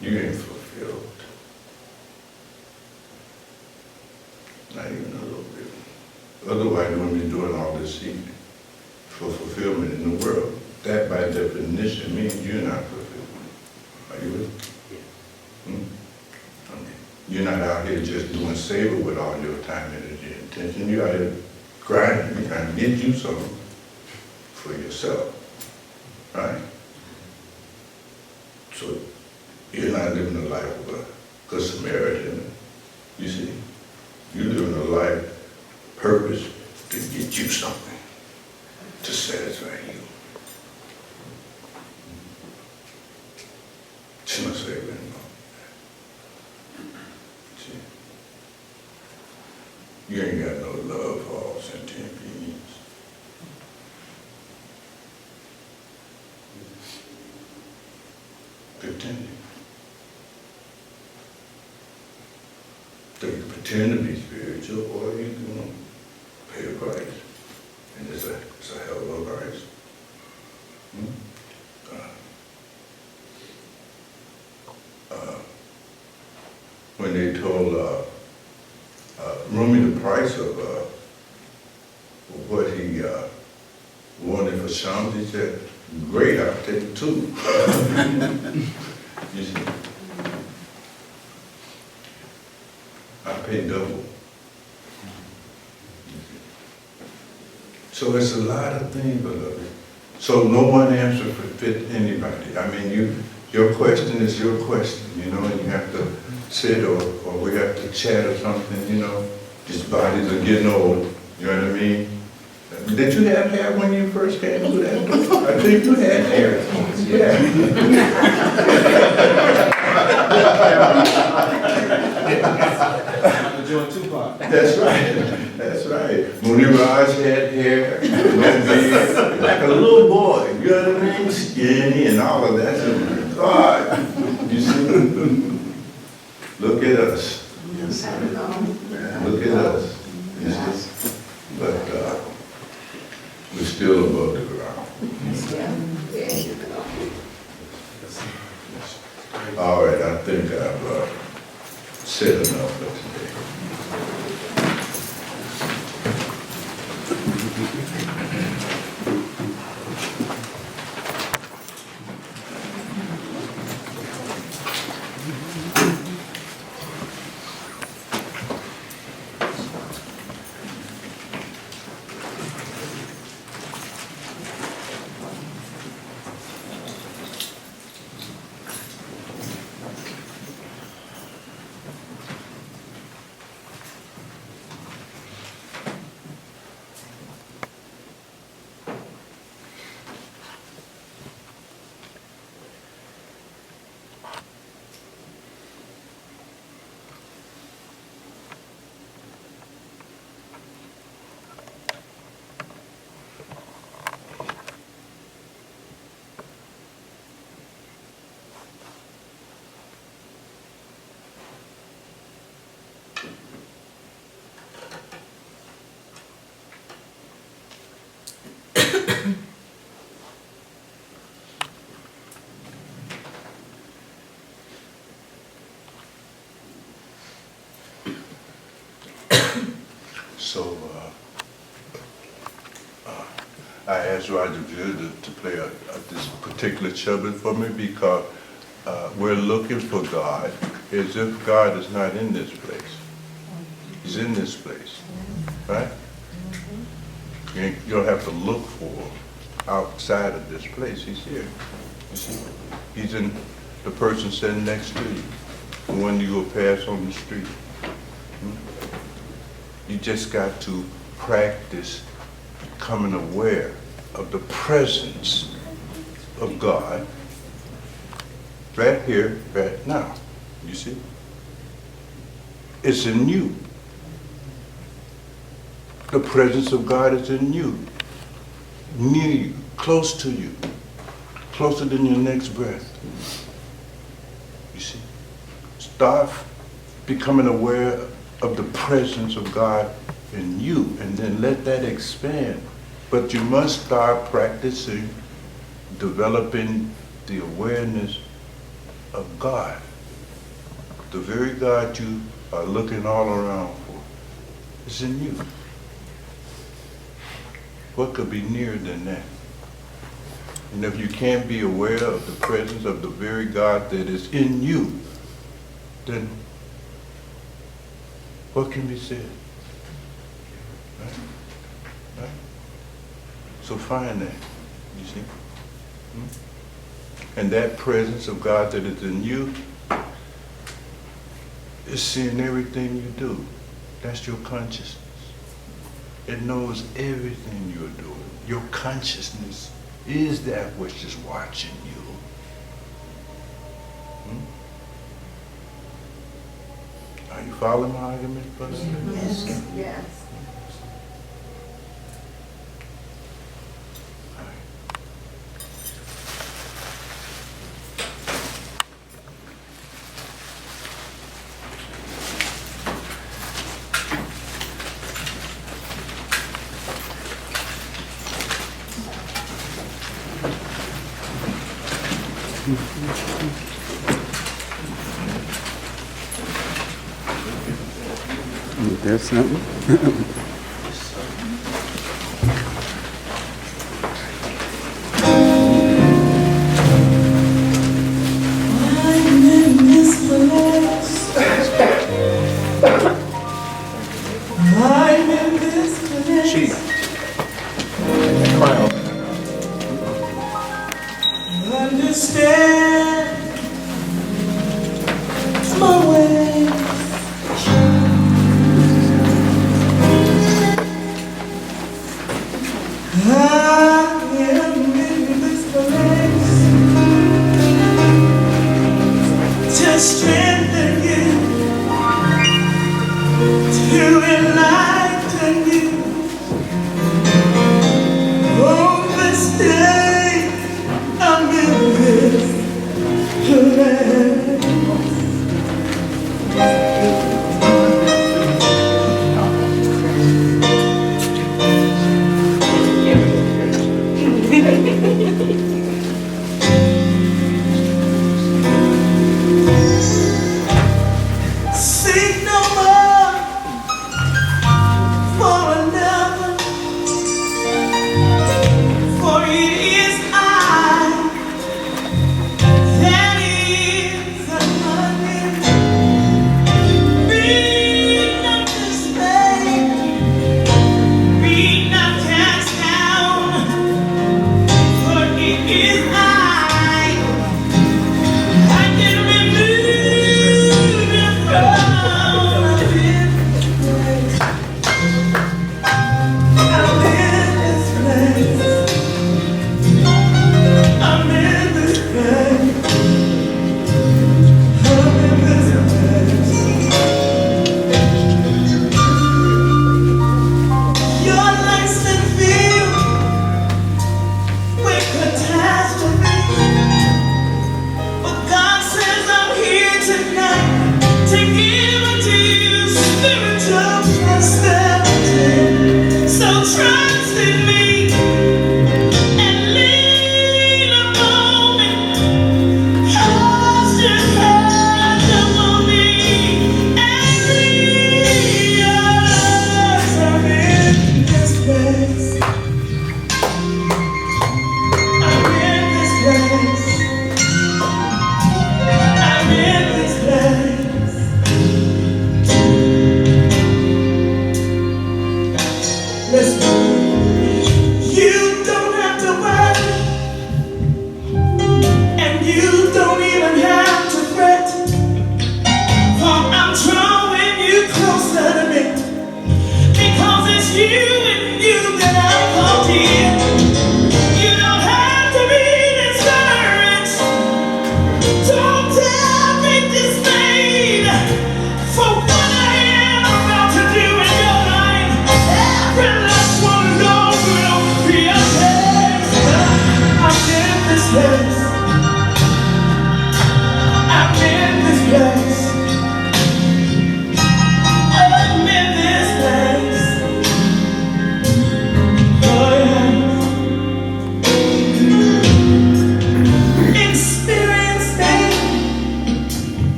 You ain't fulfilled. Not even a little bit. Otherwise, you wouldn't be doing all this seeking for fulfillment in the world. That, by definition, means you're not fulfilled. Are you with me? You're not out here just doing savor with all your time, energy, and attention. You're out here grinding. You're trying to get you something for yourself. Right? So you're not living a life of a good Samaritan. You see? You're living a life purpose to get you something to satisfy you. It's not saving anymore. See? You ain't got no love for all sentient beings. Pretending. So you pretend to be spiritual, or you can pay a price. And it's a hell of a price. When they told Rumi the price of what he wanted for Shams, he said, great, I'll take two. You see? I pay double. So it's a lot of things, beloved. So no one answer could fit anybody. I mean, your question is your question, you know, and you have to sit or we have to chat or something, you know. These bodies are getting old, you know what I mean? Did you have hair when you first came through that door? I think you had hair. Yeah. That's right. That's right. Mooney Raj had hair, no beard, like a little boy. You know what I mean? Skinny and all of that. So, God, you see? Look at us. Yes, I know. Look at us. Yes. But we're still above the ground. Yeah, there you go. All right, I think I've said enough for today. ask Roger Good to play this particular chubby for me because we're looking for God as if God is not in this place. He's in this place, right? You don't have to look for him outside of this place. He's here. You see, he's in the person sitting next to you, the one you go past on the street. You just got to practice becoming aware of the presence of God right here, right now. You see? It's in you. The presence of God is in you, near you, close to you, closer than your next breath. You see? Start becoming aware of the presence of God in you, and then let that expand. But you must start practicing developing the awareness of God, the very God you are looking all around for. It's in you. What could be nearer than that? And if you can't be aware of the presence of the very God that is in you, then what can be said? Right? Right? So find that, you see? And that presence of God that is in you is seeing everything you do. That's your consciousness. It knows everything you're doing. Your consciousness is that which is watching you. Are you following my argument, brother? Yes, yes. That's something.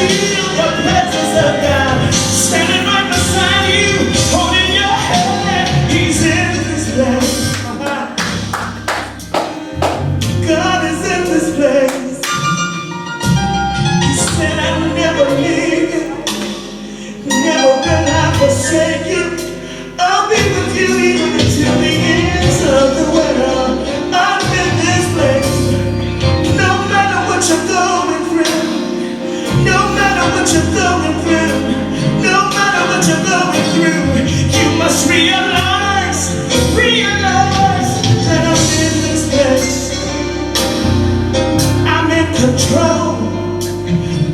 feel the presence of God standing right beside you, holding your hand. He's in this place. God is in this place. He said, I'll never leave you, never will I forsake you. I'll be with you even until the ends of the world. I'm in this place. No matter what you're going through, no matter what you're going through, no matter what you're going through, you must realize that I'm in this place. I'm in control.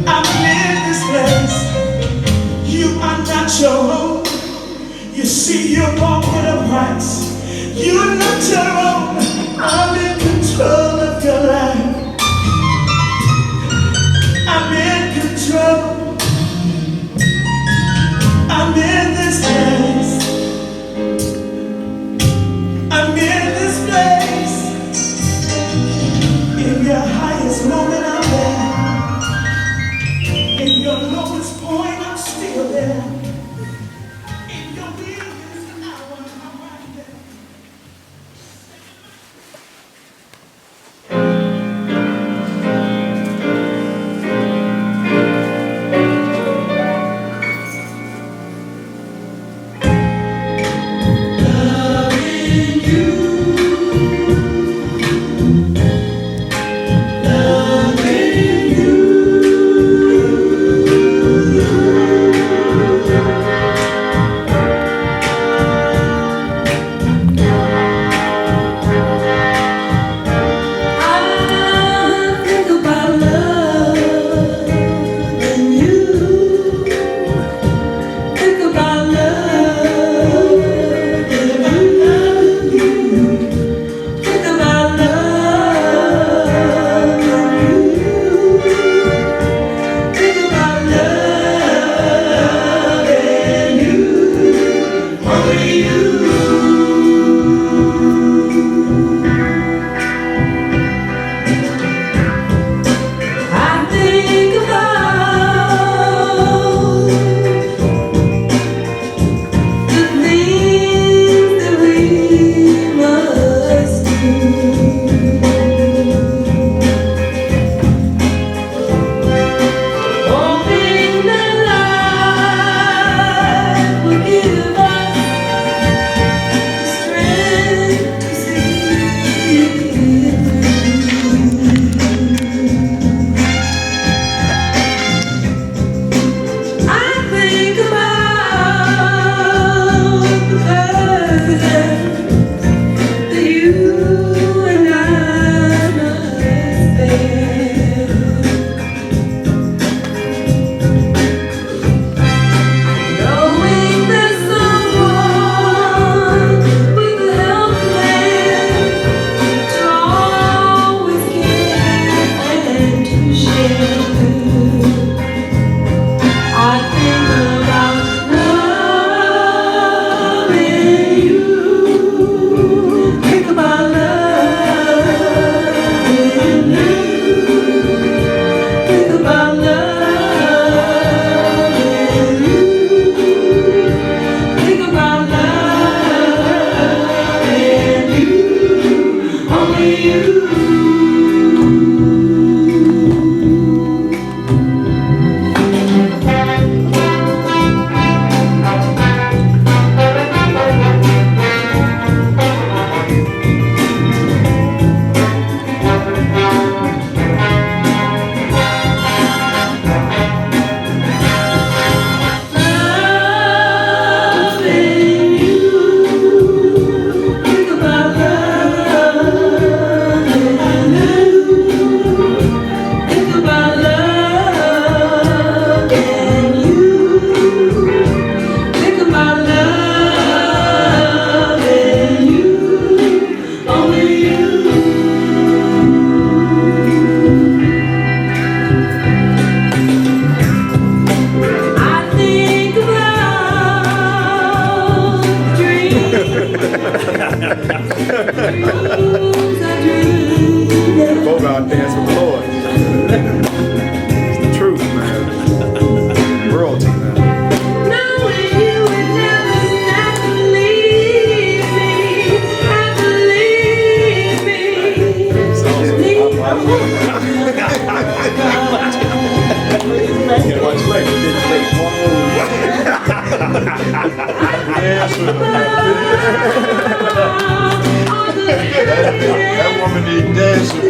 I'm in this place. You are not your own. You see, you're bought with a price. You're not your own. I'm in control of your life. I'm in control. I'm in this place. I'm in this place. In your highest moment, I'm there. In your lowest point, I'm still there. In your weakest hour, I'm right there. Bogarт dance with the Lord. It's the truth, man. Yeah, watch record, didn't take one move. That woman need dancing.